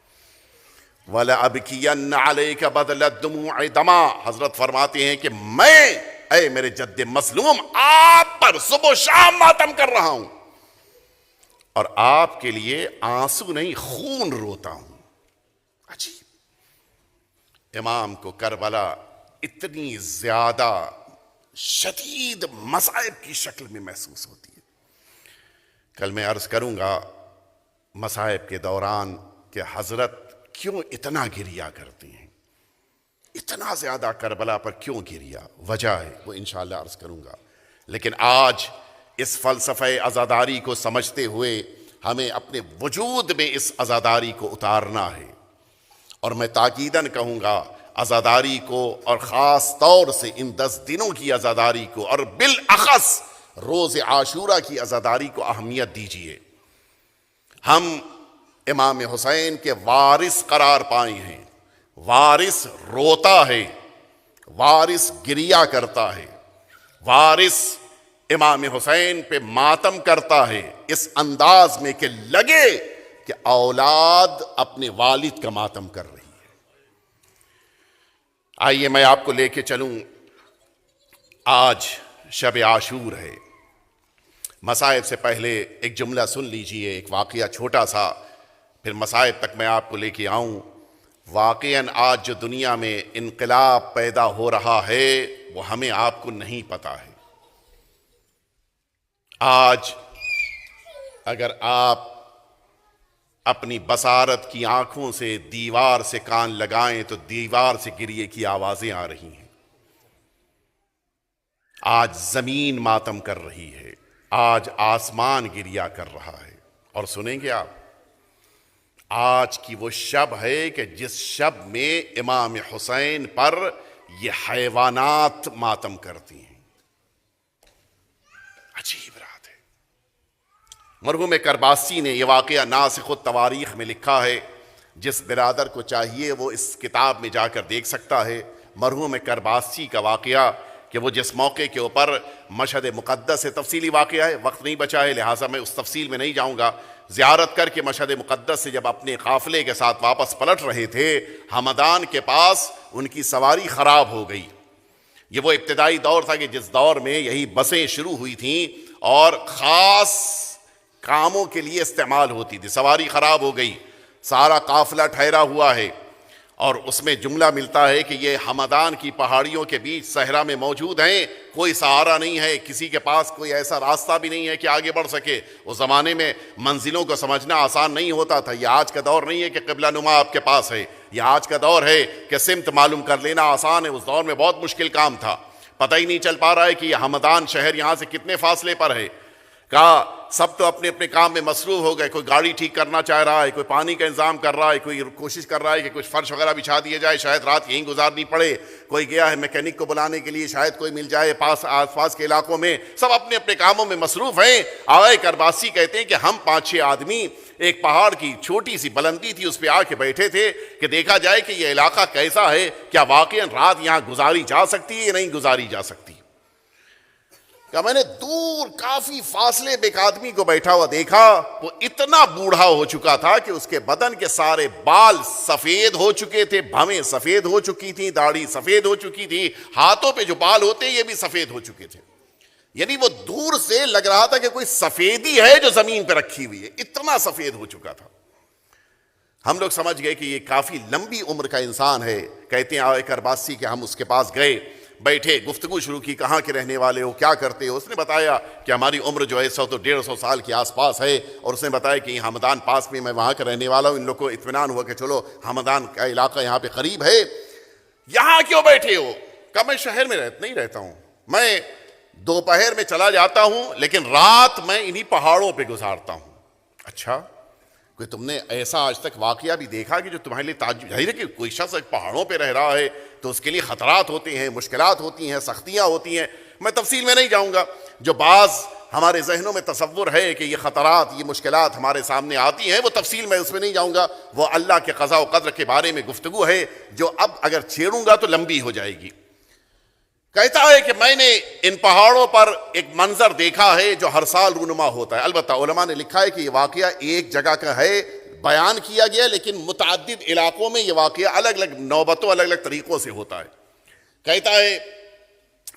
وَلَأَبْكِيَنَّ عَلَيْكَ بَدْلَ الدُّمُوعِ دَمًا، حضرت فرماتے ہیں کہ میں اے میرے جد مظلوم آپ پر صبح و شام ماتم کر رہا ہوں، اور آپ کے لیے آنسو نہیں خون روتا ہوں۔ عجیب، امام کو کربلا اتنی زیادہ شدید مصائب کی شکل میں محسوس ہوتی ہے۔ کل میں عرض کروں گا مصائب کے دوران کہ حضرت کیوں اتنا گریہ کرتے ہیں، اتنا زیادہ کربلا پر کیوں گریہ، وجہ ہے وہ انشاءاللہ عرض کروں گا۔ لیکن آج اس فلسفہ عزاداری کو سمجھتے ہوئے ہمیں اپنے وجود میں اس عزاداری کو اتارنا ہے، اور میں تاکیداً کہوں گا عزاداری کو، اور خاص طور سے ان 10 دنوں کی عزاداری کو، اور بالاخص روز عاشورہ کی عزاداری کو اہمیت دیجیے۔ ہم امام حسین کے وارث قرار پائے ہیں، وارث روتا ہے، وارث گریہ کرتا ہے، وارث امام حسین پہ ماتم کرتا ہے اس انداز میں کہ لگے کہ اولاد اپنے والد کا ماتم کر رہی ہے۔ آئیے میں آپ کو لے کے چلوں، آج شب عاشور ہے۔ مصائب سے پہلے ایک جملہ سن لیجئے، ایک واقعہ چھوٹا سا، پھر مصائب تک میں آپ کو لے کے آؤں۔ واقعاً آج جو دنیا میں انقلاب پیدا ہو رہا ہے وہ ہمیں آپ کو نہیں پتا ہے۔ آج اگر آپ اپنی بصارت کی آنکھوں سے دیوار سے کان لگائیں تو دیوار سے گریے کی آوازیں آ رہی ہیں۔ آج زمین ماتم کر رہی ہے، آج آسمان گریہ کر رہا ہے، اور سنیں گے آپ، آج کی وہ شب ہے کہ جس شب میں امام حسین پر یہ حیوانات ماتم کرتی ہیں۔ عجیب رات ہے۔ مرحوم کرباسی نے یہ واقعہ ناسخ التواریخ میں لکھا ہے، جس برادر کو چاہیے وہ اس کتاب میں جا کر دیکھ سکتا ہے۔ مرحوم کرباسی کا واقعہ کہ وہ جس موقع کے اوپر مشہد مقدس سے تفصیلی واقعہ ہے، وقت نہیں بچا ہے لہٰذا میں اس تفصیل میں نہیں جاؤں گا۔ زیارت کر کے مشہد مقدس سے جب اپنے قافلے کے ساتھ واپس پلٹ رہے تھے، ہمدان کے پاس ان کی سواری خراب ہو گئی۔ یہ وہ ابتدائی دور تھا کہ جس دور میں یہی بسیں شروع ہوئی تھیں اور خاص کاموں کے لیے استعمال ہوتی تھی۔ سواری خراب ہو گئی، سارا قافلہ ٹھہرا ہوا ہے، اور اس میں جملہ ملتا ہے کہ یہ ہمدان کی پہاڑیوں کے بیچ صحرا میں موجود ہیں، کوئی سہارا نہیں ہے، کسی کے پاس کوئی ایسا راستہ بھی نہیں ہے کہ آگے بڑھ سکے۔ اس زمانے میں منزلوں کو سمجھنا آسان نہیں ہوتا تھا۔ یہ آج کا دور نہیں ہے کہ قبلہ نما آپ کے پاس ہے، یہ آج کا دور ہے کہ سمت معلوم کر لینا آسان ہے۔ اس دور میں بہت مشکل کام تھا، پتہ ہی نہیں چل پا رہا ہے کہ یہ ہمدان شہر یہاں سے کتنے فاصلے پر ہے۔ کہا سب تو اپنے اپنے کام میں مصروف ہو گئے، کوئی گاڑی ٹھیک کرنا چاہ رہا ہے، کوئی پانی کا انتظام کر رہا ہے، کوئی کوشش کر رہا ہے کہ کچھ فرش وغیرہ بچھا دیے جائے، شاید رات یہیں گزارنی پڑے، کوئی گیا ہے میکینک کو بلانے کے لیے، شاید کوئی مل جائے آس پاس کے علاقوں میں، سب اپنے اپنے کاموں میں مصروف ہیں۔ آغا کرباسی کہتے ہیں کہ ہم 5-6 آدمی ایک پہاڑ کی چھوٹی سی بلندی تھی، اس پہ آ کے بیٹھے تھے کہ دیکھا جائے کہ یہ علاقہ کیسا ہے، کیا واقعاً رات یہاں گزاری جا سکتی ہے یا نہیں گزاری جا سکتی۔ کہ میں نے دور کافی فاصلے پہ ایک آدمی کو بیٹھا ہوا دیکھا، وہ اتنا بوڑھا ہو چکا تھا کہ اس کے بدن کے سارے بال سفید ہو چکے تھے، بھویں سفید ہو چکی تھی، داڑھی سفید ہو چکی تھی، ہاتھوں پہ جو بال ہوتے یہ بھی سفید ہو چکے تھے. یعنی وہ دور سے لگ رہا تھا کہ کوئی سفیدی ہے جو زمین پہ رکھی ہوئی ہے، اتنا سفید ہو چکا تھا. ہم لوگ سمجھ گئے کہ یہ کافی لمبی عمر کا انسان ہے. کہتے ہیں آئے کرباسی کہ ہم اس کے پاس گئے، بیٹھے، گفتگو شروع کی، کہاں کے رہنے والے ہو، کیا کرتے ہو؟ اس نے بتایا کہ ہماری عمر جو ہے 100 تو 150 سال کے آس پاس ہے، اور اس نے بتایا کہ ہمدان پاس میں، میں وہاں کا رہنے والا ہوں. ان لوگ کو اطمینان ہوا کہ چلو ہمدان کا علاقہ یہاں پہ قریب ہے. یہاں کیوں بیٹھے ہو؟ کہا میں شہر میں نہیں رہتا ہوں، میں دوپہر میں چلا جاتا ہوں لیکن رات میں انہی پہاڑوں پہ گزارتا ہوں. اچھا، کوئی تم نے ایسا آج تک واقعہ بھی دیکھا کہ جو تمہارے لیے تعجب؟ ہے کہ کوئی شخص پہاڑوں پہ رہ رہا ہے تو اس کے لیے خطرات ہوتے ہیں، مشکلات ہوتی ہیں، سختیاں ہوتی ہیں. میں تفصیل میں نہیں جاؤں گا. جو بعض ہمارے ذہنوں میں تصور ہے کہ یہ خطرات، یہ مشکلات ہمارے سامنے آتی ہیں، وہ تفصیل میں اس میں نہیں جاؤں گا. وہ اللہ کے قضاء و قدر کے بارے میں گفتگو ہے جو اب اگر چھیڑوں گا تو لمبی ہو جائے گی. کہتا ہے کہ میں نے ان پہاڑوں پر ایک منظر دیکھا ہے جو ہر سال رونما ہوتا ہے. البتہ علماء نے لکھا ہے کہ یہ واقعہ ایک جگہ کا ہے، بیان کیا گیا، لیکن متعدد علاقوں میں یہ واقعہ الگ الگ نوبتوں، الگ الگ طریقوں سے ہوتا ہے. کہتا ہے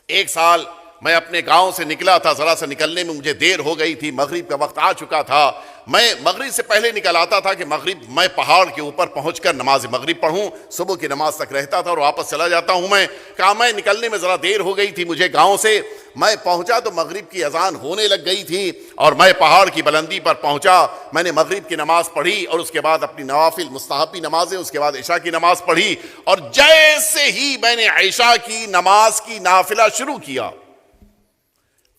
ایک سال میں اپنے گاؤں سے نکلا تھا، ذرا سا نکلنے میں مجھے دیر ہو گئی تھی، مغرب کا وقت آ چکا تھا. میں مغرب سے پہلے نکل آتا تھا کہ مغرب میں پہاڑ کے اوپر پہنچ کر نماز مغرب پڑھوں، صبح کی نماز تک رہتا تھا اور واپس چلا جاتا ہوں. میں کہا میں نکلنے میں ذرا دیر ہو گئی تھی مجھے گاؤں سے. میں پہنچا تو مغرب کی اذان ہونے لگ گئی تھی اور میں پہاڑ کی بلندی پر پہنچا. میں نے مغرب کی نماز پڑھی اور اس کے بعد اپنی نوافل مستحبی نمازیں، اس کے بعد عشاء کی نماز پڑھی. اور جیسے ہی میں نے عشاء کی نماز کی نافلہ شروع کیا،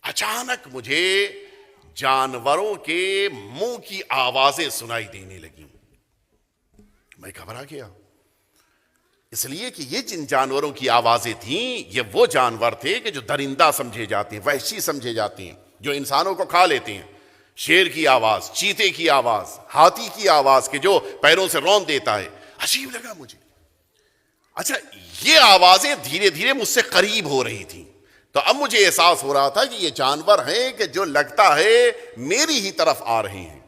اچانک مجھے جانوروں کے منہ کی آوازیں سنائی دینے لگیں. میں گھبرا گیا، اس لیے کہ یہ جن جانوروں کی آوازیں تھیں یہ وہ جانور تھے کہ جو درندہ سمجھے جاتے ہیں، وحشی سمجھے جاتے ہیں، جو انسانوں کو کھا لیتے ہیں. شیر کی آواز، چیتے کی آواز، ہاتھی کی آواز کہ جو پیروں سے رون دیتا ہے. عجیب لگا مجھے. اچھا، یہ آوازیں دھیرے دھیرے مجھ سے قریب ہو رہی تھیں. تو اب مجھے احساس ہو رہا تھا کہ یہ جانور ہیں کہ جو لگتا ہے میری ہی طرف آ رہے ہیں.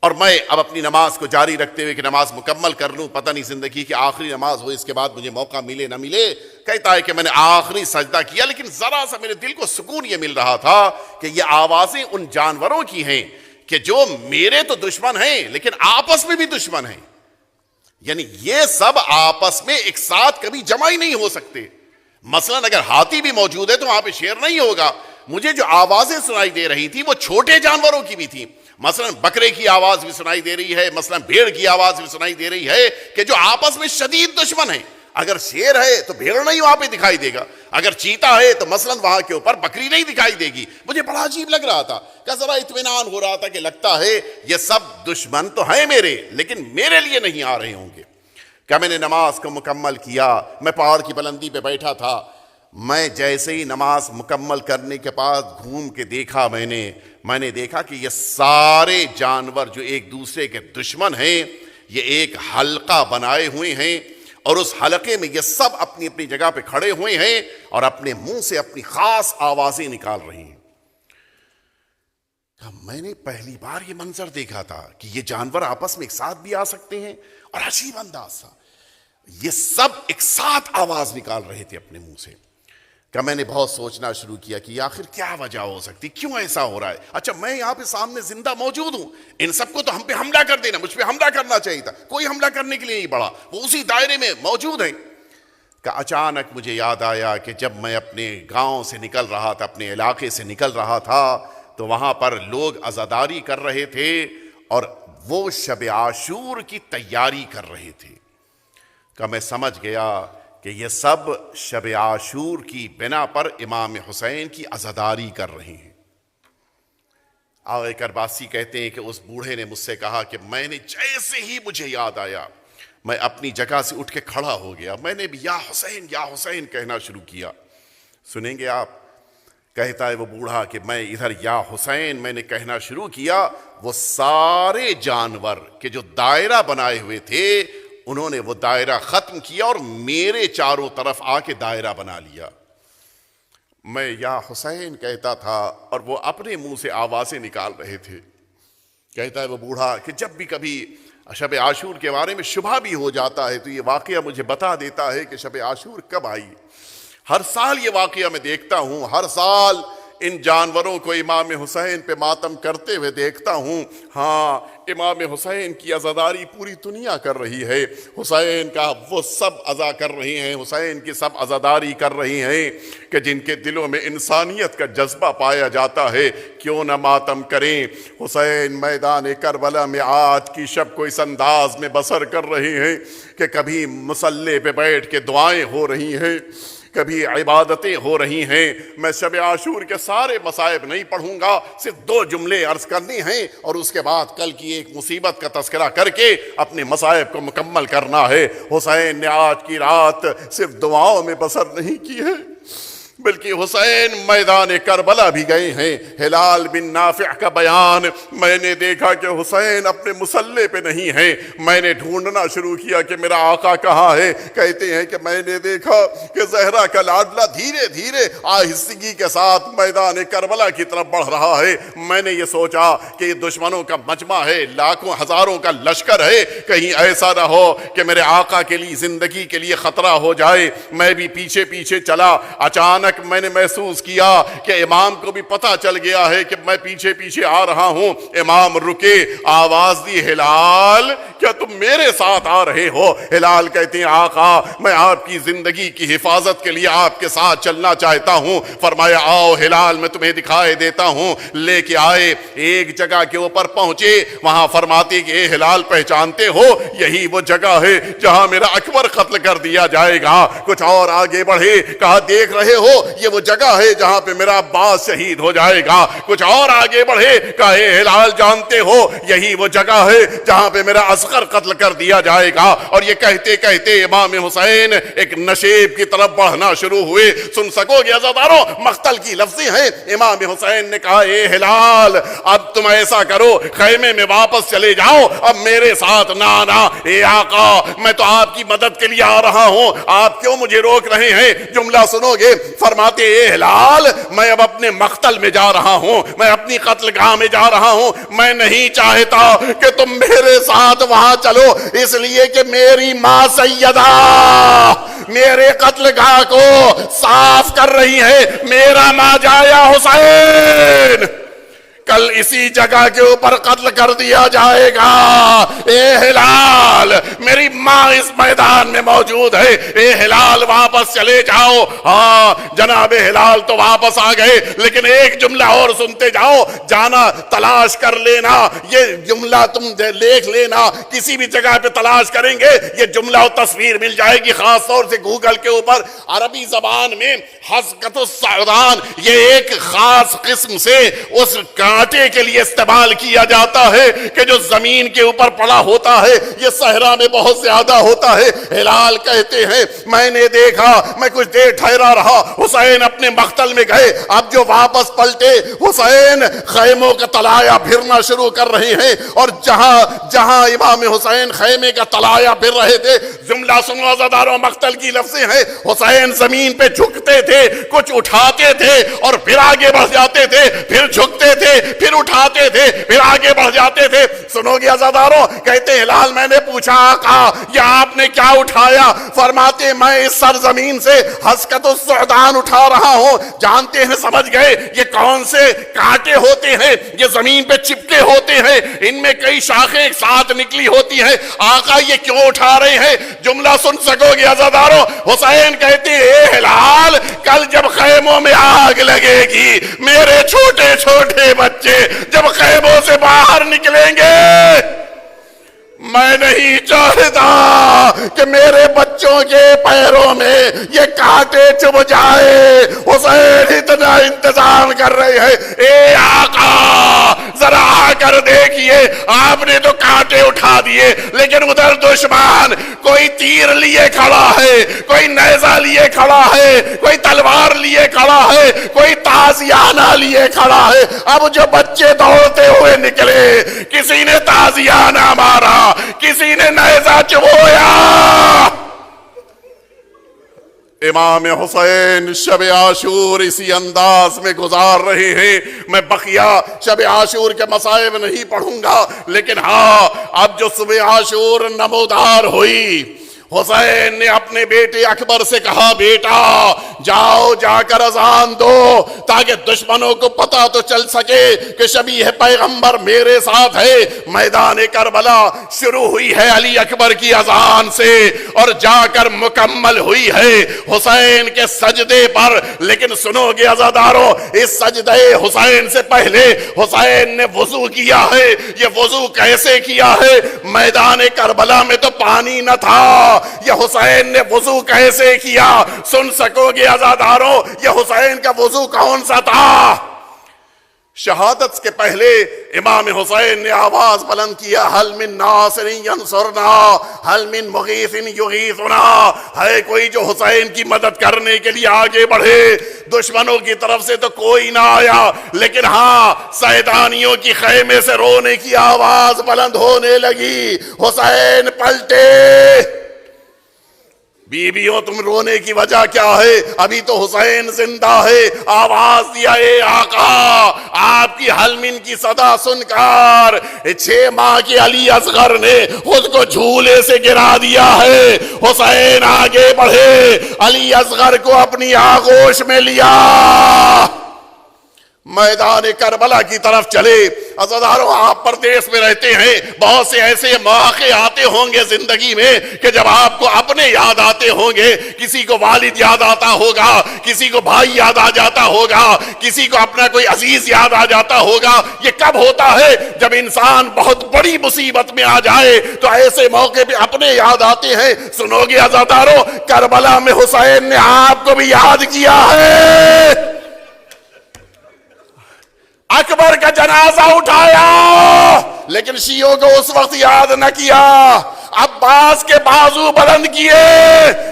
اور میں اب اپنی نماز کو جاری رکھتے ہوئے کہ نماز مکمل کر لوں، پتہ نہیں زندگی کی آخری نماز ہو، اس کے بعد مجھے موقع ملے نہ ملے. کہتا ہے کہ میں نے آخری سجدہ کیا، لیکن ذرا سا میرے دل کو سکون یہ مل رہا تھا کہ یہ آوازیں ان جانوروں کی ہیں کہ جو میرے تو دشمن ہیں لیکن آپس میں بھی دشمن ہیں. یعنی یہ سب آپس میں ایک ساتھ کبھی جمع ہی نہیں ہو سکتے. مثلا اگر ہاتھی بھی موجود ہے تو وہاں پہ شیر نہیں ہوگا. مجھے جو آوازیں سنائی دے رہی تھی وہ چھوٹے جانوروں کی بھی تھی. مثلا بکرے کی آواز بھی سنائی دے رہی ہے، مثلا بھیڑ کی آواز بھی سنائی دے رہی ہے کہ جو آپس میں شدید دشمن ہیں. اگر شیر ہے تو بھیڑ نہیں وہاں پہ دکھائی دے گا، اگر چیتا ہے تو مثلا وہاں کے اوپر بکری نہیں دکھائی دے گی. مجھے بڑا عجیب لگ رہا تھا کہ ذرا اطمینان ہو رہا تھا کہ لگتا ہے یہ سب دشمن تو ہیں میرے لیکن میرے لیے نہیں آ رہے ہوں گے. کہ میں نے نماز کو مکمل کیا، میں پہاڑ کی بلندی پہ بیٹھا تھا. میں جیسے ہی نماز مکمل کرنے کے بعد گھوم کے دیکھا، میں نے دیکھا کہ یہ سارے جانور جو ایک دوسرے کے دشمن ہیں یہ ایک حلقہ بنائے ہوئے ہیں اور اس حلقے میں یہ سب اپنی اپنی جگہ پہ کھڑے ہوئے ہیں اور اپنے منہ سے اپنی خاص آوازیں نکال رہے ہیں. میں نے پہلی بار یہ منظر دیکھا تھا کہ یہ جانور آپس میں ایک ساتھ بھی آ سکتے ہیں. اور عجیب انداز تھا، یہ سب ایک ساتھ آواز نکال رہے تھے اپنے منہ سے. کہ میں نے بہت سوچنا شروع کیا کہ آخر کیا وجہ ہو سکتی، کیوں ایسا ہو رہا ہے. اچھا، میں یہاں پہ سامنے زندہ موجود ہوں، ان سب کو تو ہم پہ حملہ کر دینا، مجھ پہ حملہ کرنا چاہیے تھا، کوئی حملہ کرنے کے لیے نہیں بڑھا، وہ اسی دائرے میں موجود ہیں. کہ اچانک مجھے یاد آیا کہ جب میں اپنے گاؤں سے نکل رہا تھا، اپنے علاقے سے نکل رہا تھا تو وہاں پر لوگ عزاداری کر رہے تھے اور وہ شب عاشور کی تیاری کر رہے تھے. کہ میں سمجھ گیا کہ یہ سب شب عاشور کی بنا پر امام حسین کی عزاداری کر رہے ہیں. آغا کرباسی کہتے ہیں کہ اس بوڑھے نے مجھ سے کہا کہ میں نے جیسے ہی مجھے یاد آیا میں اپنی جگہ سے اٹھ کے کھڑا ہو گیا. میں نے بھی یا حسین کہنا شروع کیا. سنیں گے آپ؟ کہتا ہے وہ بوڑھا کہ میں ادھر یا حسین میں نے کہنا شروع کیا، وہ سارے جانور کہ جو دائرہ بنائے ہوئے تھے انہوں نے وہ دائرہ ختم کیا اور میرے چاروں طرف آ کے دائرہ بنا لیا. میں یا حسین کہتا تھا اور وہ اپنے منہ سے آوازیں نکال رہے تھے. کہتا ہے وہ بوڑھا کہ جب بھی کبھی شب عاشور کے بارے میں شبہ بھی ہو جاتا ہے تو یہ واقعہ مجھے بتا دیتا ہے کہ شب عاشور کب آئی. ہر سال یہ واقعہ میں دیکھتا ہوں، ہر سال ان جانوروں کو امام حسین پہ ماتم کرتے ہوئے دیکھتا ہوں. ہاں، امام حسین کی عزاداری پوری دنیا کر رہی ہے، حسین کا وہ سب عزا کر رہی ہیں، حسین کی سب عزاداری کر رہی ہیں کہ جن کے دلوں میں انسانیت کا جذبہ پایا جاتا ہے. کیوں نہ ماتم کریں. حسین میدان کربلا میں آج کی شب کو اس انداز میں بسر کر رہے ہیں کہ کبھی مصلی پہ بیٹھ کے دعائیں ہو رہی ہیں، کبھی عبادتیں ہو رہی ہیں. میں شب عاشور کے سارے مصائب نہیں پڑھوں گا، صرف 2 جملے عرض کرنے ہیں اور اس کے بعد کل کی ایک مصیبت کا تذکرہ کر کے اپنے مصائب کو مکمل کرنا ہے. حسین نے آج کی رات صرف دعاؤں میں بسر نہیں کی ہے بلکہ حسین میدان کربلا بھی گئے ہیں. ہلال بن نافع کا بیان، میں نے دیکھا کہ حسین اپنے مصلی پہ نہیں ہیں. میں نے ڈھونڈنا شروع کیا کہ میرا آقا کہاں ہے. کہتے ہیں کہ میں نے دیکھا کہ زہرا کا لاڈلا دھیرے دھیرے آہستگی کے ساتھ میدان کربلا کی طرف بڑھ رہا ہے. میں نے یہ سوچا کہ یہ دشمنوں کا مجمع ہے، لاکھوں ہزاروں کا لشکر ہے، کہیں ایسا نہ ہو کہ میرے آقا کے لیے زندگی کے لیے خطرہ ہو جائے. میں بھی پیچھے پیچھے چلا. اچانک میں نے محسوس کیا کہ امام کو بھی پتہ چل گیا ہے کہ میں پیچھے پیچھے آ رہا ہوں. امام رکے، آواز دی، ہلال کیا تم میرے ساتھ آ رہے ہو؟ ہلال کہتے ہیں آقا میں آپ کی زندگی کی حفاظت کے لیے آپ کے ساتھ چلنا چاہتا ہوں. فرمایا آؤ ہلال میں تمہیں دکھائے دیتا ہوں. لے کے آئے، ایک جگہ کے اوپر پہنچے. وہاں فرماتے کہ اے ہلال پہچانتے ہو یہی وہ جگہ ہے جہاں میرا اکبر قتل کر دیا جائے گا. کچھ اور آگے بڑھے، کہا دیکھ رہے ہو یہ وہ جگہ ہے جہاں پہ میرا عباس شہید ہو جائے گا. کچھ اور آگے بڑھے، کہا اے ہلال جانتے ہو یہی وہ جگہ ہے جہاں پہ میرا اصغر قتل کر دیا جائے گا. اور یہ کہتے کہتے امام حسین ایک نشیب کی طرف بڑھنا شروع ہوئے. سن سکو گے عزاداروں، مقتل کی لفظیں ہیں. امام حسین نے کہا اے ہلال اب تم ایسا کرو خیمے میں واپس چلے جاؤ، اب میرے ساتھ نہ آنا. اے آقا میں تو آپ کی مدد کے لیے آ رہا ہوں، آپ کیوں مجھے روک رہے ہیں؟ جملہ سنو گے. فرماتے اے ہلال میں اب اپنے مقتل میں جا رہا ہوں، میں اپنی قتل گاہ میں جا رہا ہوں. میں نہیں چاہتا کہ تم میرے ساتھ وہاں چلو، اس لیے کہ میری ماں سیدہ میرے قتل گاہ کو صاف کر رہی ہے. میرا ماں جایا حسین کل اسی جگہ کے اوپر قتل کر دیا جائے گا. اے ہلال میری ماں اس میدان میں موجود ہے. اے ہلال واپس چلے جاؤ. ہاں جناب ہلال تو واپس آ گئے، لیکن ایک جملہ اور سنتے جاؤ. جانا تلاش کر لینا، یہ جملہ تم لکھ لینا، کسی بھی جگہ پہ تلاش کریں گے یہ جملہ و تصویر مل جائے گی. خاص طور سے گوگل کے اوپر عربی زبان میں حسقۃ السعدان یہ ایک خاص قسم سے اس کانٹے کے لیے استعمال کیا جاتا ہے کہ جو زمین کے اوپر پڑا ہوتا ہے. یہ صحرا میں بہت زیادہ ہوتا ہے. ہلال کہتے ہیں میں نے دیکھا، میں کچھ دیر ٹھہرا رہا. حسین اپنے مقتل میں گئے. اب جو واپس پلٹے حسین خیموں کا طلایہ پھرنا شروع کر رہے ہیں. اور جہاں امام حسین خیمے کا طلایہ پھر رہے تھے، جملہ سنو عزاداروں مقتل کی لفظیں ہیں، حسین زمین پہ جھکتے تھے، کچھ اٹھاتے تھے اور پھر آگے بڑھ جاتے تھے، پھر جھکتے تھے، پھر اٹھاتے تھے، پھر آگے بڑھ جاتے تھے. سنو گے عزاداروں، کہتے ہلال میں نے پوچھا آقا یہ آپ نے کیا اٹھایا؟ فرماتے میں اس سرزمین سے حسقۃ السعدان اٹھا رہا ہوں. جانتے ہیں، سمجھ گئے یہ کون سے کانٹے ہوتے ہیں؟ یہ زمین پہ چپکے ہوتے ہیں، ان میں کئی شاخیں ایک ساتھ نکلی ہوتی ہیں. آقا یہ کیوں اٹھا رہے ہیں؟ جملہ سن سکو گے عزاداروں. حسین کہتے اے ہلال کل جب خیموں میں آگ لگے گی، میرے چھوٹے چھوٹے بچے جب خیموں سے باہر نکلیں گے، میں نہیں چاہتا کہ میرے بچوں کے پیروں میں یہ کانٹے چبھ جائے. حسین اتنا انتظام کر رہے ہیں. اے آقا ذرا آ کر دیکھیے، آپ نے تو کانٹے اٹھا دیے، لیکن ادھر دشمن کوئی تیر لیے کھڑا ہے، کوئی نیزہ لیے کھڑا ہے، کوئی تلوار لیے کھڑا ہے، کوئی تازیانہ لیے کھڑا ہے. اب جو بچے دوڑتے ہوئے نکلے، کسی نے تازیانہ مارا، کسی نے نیزہ چبویا. امام حسین شب عاشور اسی انداز میں گزار رہے ہیں. میں بقیہ شب عاشور کے مصائب نہیں پڑھوں گا، لیکن ہاں اب جو صبح عاشور نمودار ہوئی، حسین نے اپنے بیٹے اکبر سے کہا بیٹا جاؤ جا کر اذان دو تاکہ دشمنوں کو پتہ تو چل سکے کہ شبیہ پیغمبر میرے ساتھ ہے. میدان کربلا شروع ہوئی ہے علی اکبر کی اذان سے اور جا کر مکمل ہوئی ہے حسین کے سجدے پر. لیکن سنو گے عزادارو، اس سجدے حسین سے پہلے حسین نے وضو کیا ہے. یہ وضو کیسے کیا ہے؟ میدان کربلا میں تو پانی نہ تھا. یہ حسین نے وضو کیسے کیا سن سکو گے عزاداروں. یہ حسین کا وضو کون سا تھا؟ شہادت کے پہلے امام حسین نے آواز بلند کیا، حل من ناصر ینصرنا حل من مغیث یغیثنا. ہے کوئی جو حسین کی مدد کرنے کے لیے آگے بڑھے؟ دشمنوں کی طرف سے تو کوئی نہ آیا، لیکن ہاں سیدانیوں کی خیمے سے رونے کی آواز بلند ہونے لگی. حسین پلٹے. بیویوں تم رونے کی وجہ کیا ہے؟ ابھی تو حسین زندہ ہے. آواز دیا اے آقا، آپ کی حلمن کی صدا سن کر 6 ماہ کے علی اصغر نے خود کو جھولے سے گرا دیا ہے. حسین آگے بڑھے، علی اصغر کو اپنی آغوش میں لیا، میدان کربلا کی طرف چلے. عزاداروں آپ پردیس میں رہتے ہیں، بہت سے ایسے مواقع آتے ہوں گے زندگی میں کہ جب آپ کو اپنے یاد آتے ہوں گے. کسی کو والد یاد آتا ہوگا، کسی کو بھائی یاد آ جاتا ہوگا، کسی کو اپنا کوئی عزیز یاد آ جاتا ہوگا. یہ کب ہوتا ہے؟ جب انسان بہت بڑی مصیبت میں آ جائے تو ایسے موقع پہ اپنے یاد آتے ہیں. سنو گے عزاداروں، کربلا میں حسین نے آپ کو بھی یاد کیا ہے. اکبر کا جنازہ اٹھایا لیکن شیعوں کو اس وقت یاد نہ کیا. عباس کے بازو بلند کیے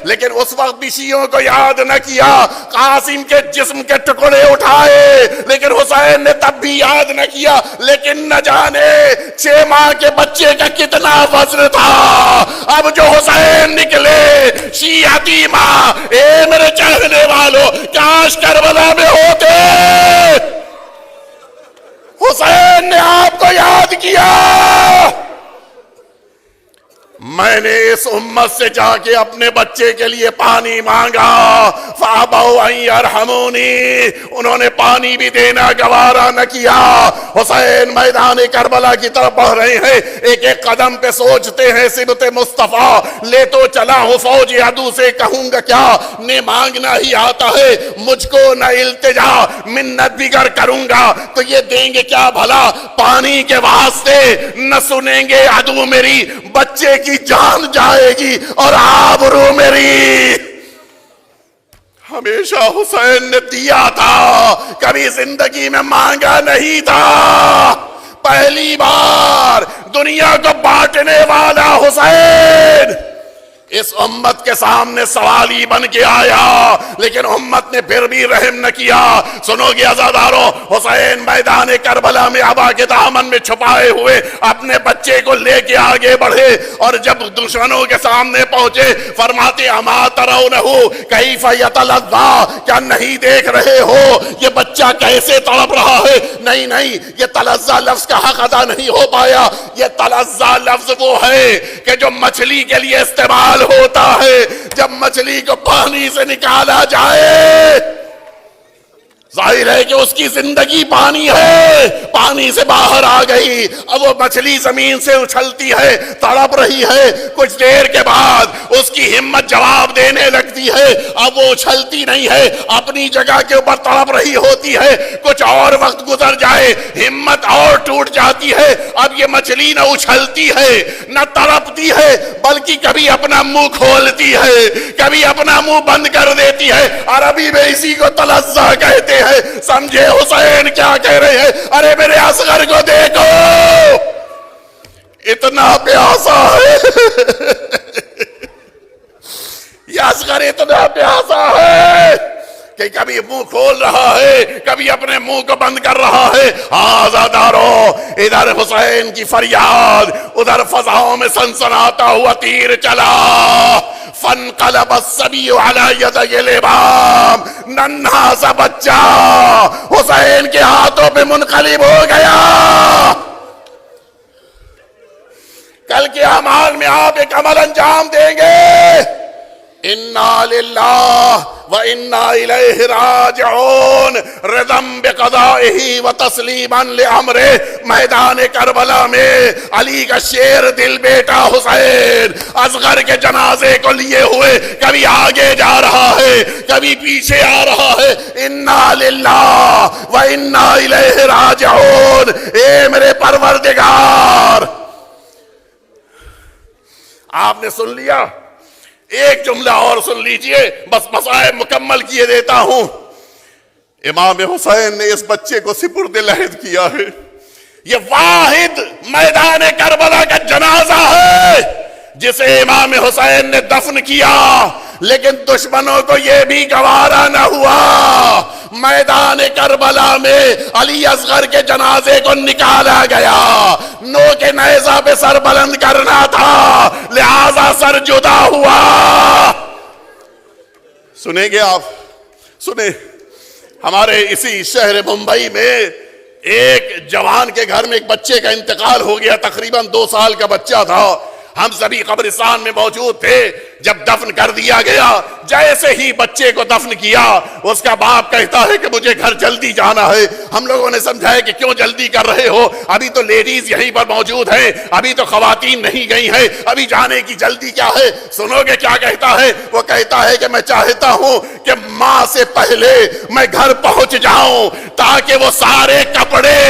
لیکن اس وقت بھی شیعوں کو یاد نہ کیا. قاسم کے جسم کے ٹکڑے اٹھائے لیکن حسین نے تب بھی یاد نہ کیا. لیکن نہ جانے 6 ماہ کے بچے کا کتنا وزن تھا. اب جو حسین نکلے شیعتی ماں، اے میرے چاہنے والوں، کاش کربلا میں ہوتے. حسین نے آپ کو یاد کیا. میں نے اس امت سے جا کے اپنے بچے کے لیے پانی مانگا، فابوا ان یرحمونی، انہوں نے پانی بھی دینا گوارا نہ کیا. حسین میدان کربلا کی طرف بڑھ رہے ہیں، ایک ایک قدم پہ سوچتے ہیں سبت مصطفیٰ لے تو چلا ہوں فوج عدو سے کہوں گا کیا. نے مانگنا ہی آتا ہے مجھ کو نہ التجا، منت بھی گر کروں گا تو یہ دیں گے کیا بھلا. پانی کے واسطے نہ سنیں گے عدو میری، بچے کی جان جائے گی اور آبرو میری. ہمیشہ حسین نے دیا تھا، کبھی زندگی میں مانگا نہیں تھا. پہلی بار دنیا کو بانٹنے والا حسین اس امت کے سامنے سوالی بن کے آیا لیکن امت نے پھر بھی رحم نہ کیا. سنو گے عزاداروں، حسین میدان کربلا میں ابا کے دامن میں چھپائے ہوئے اپنے بچے کو لے کے آگے بڑھے اور جب دشمنوں کے سامنے پہنچے فرماتے اما ترونہ کیف یتلظی، کیا نہیں دیکھ رہے ہو یہ بچہ کیسے تڑپ رہا ہے؟ نہیں نہیں، یہ تلظی لفظ کا حق ادا نہیں ہو پایا. یہ تلظی لفظ وہ ہے کہ جو مچھلی کے لیے استعمال ہوتا ہے جب مچھلی کو پانی سے نکالا جائے. ظاہر ہے کہ اس کی زندگی پانی ہے، پانی سے باہر آ گئی. اب وہ مچھلی زمین سے اچھلتی ہے، تڑپ رہی ہے. کچھ دیر کے بعد اس کی ہمت جواب دینے لگتی ہے. اب وہ اچھلتی نہیں ہے، اپنی جگہ کے اوپر تڑپ رہی ہوتی ہے. کچھ اور وقت گزر جائے، ہمت اور ٹوٹ جاتی ہے. اب یہ مچھلی نہ اچھلتی ہے نہ تڑپتی ہے بلکہ کبھی اپنا منہ کھولتی ہے، کبھی اپنا منہ بند کر دیتی ہے. عربی میں اسی کو تلظی کہتے ہیں. سمجھے حسین کیا کہہ رہے ہیں؟ ارے میرے اصغر کو دیکھو، اتنا پیاسا ہے. یہ اصغر اتنا پیاسا ہے کہ کبھی منہ کھول رہا ہے کبھی اپنے منہ کو بند کر رہا ہے. آزاداروں، ادھر حسین کی فریاد، ادھر فضاؤں میں سنسناتا ہوا تیر چلا. فانقلب الصبی علی یدی الامام، ننھا سا بچہ حسین کے ہاتھوں پہ منقلب ہو گیا۔ کل کے اعمال میں آپ ایک عمل انجام دیں گے، انا للہ و انا الیہ راجعون، رضا بقضائہ و تسلیما لامرہ۔ میدان کربلا میں علی کا شیر دل بیٹا حسین اصغر کے جنازے کو لیے ہوئے کبھی آگے جا رہا ہے کبھی پیچھے آ رہا ہے۔ انا للہ و انا الیہ راجعون، اے میرے پروردگار۔ آپ نے سن لیا، ایک جملہ اور سن لیجئے، بس مصائب مکمل کیے دیتا ہوں۔ امام حسین نے اس بچے کو سپرد لحد کیا ہے، یہ واحد میدان کربلا کا جنازہ ہے جسے امام حسین نے دفن کیا، لیکن دشمنوں کو یہ بھی گوارا نہ ہوا۔ میدان کربلا میں علی اصغر کے جنازے کو نکالا گیا، نو کے نیزہ پہ سر بلند کرنا تھا، لہذا سر جدا ہوا۔ سنیں گے آپ؟ سنیں، ہمارے اسی شہر ممبئی میں ایک جوان کے گھر میں ایک بچے کا انتقال ہو گیا، تقریباً 2 سال کا بچہ تھا۔ ہم سبھی قبرستان میں موجود تھے جب دفن کر دیا گیا۔ جیسے ہی بچے کو دفن کیا، اس کا باپ کہتا ہے کہ مجھے گھر جلدی جانا ہے۔ ہم لوگوں نے سمجھایا کہ کیوں جلدی کر رہے ہو، ابھی تو لیڈیز یہیں پر موجود ہیں، ابھی تو خواتین نہیں گئی ہیں، ابھی جانے کی جلدی کیا ہے؟ سنو گے کیا کہتا ہے؟ وہ کہتا ہے کہ میں چاہتا ہوں کہ ماں سے پہلے میں گھر پہنچ جاؤں تاکہ وہ سارے کپڑے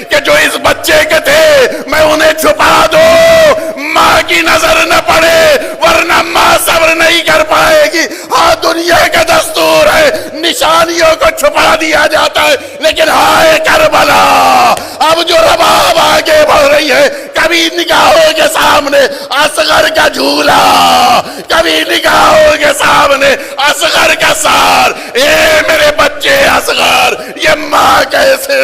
کہ جو اس بچے کے تھے میں انہیں چھپا دوں، ماں کی نظر نہ پڑے، ورنہ ماں صبر نہیں کر پائے گی۔ ہاں، دنیا کا دستور ہے، نشانیوں کو چھپا دیا جاتا ہے، لیکن ہائے کربلا، اب جو رباب آگے بڑھ رہی ہے، کبھی نگاہوں کے سامنے اصغر کا جھولا، کبھی نگاہوں کے سامنے اصغر کا سار۔ اے میرے بچے اصغر، یہ ماں کیسے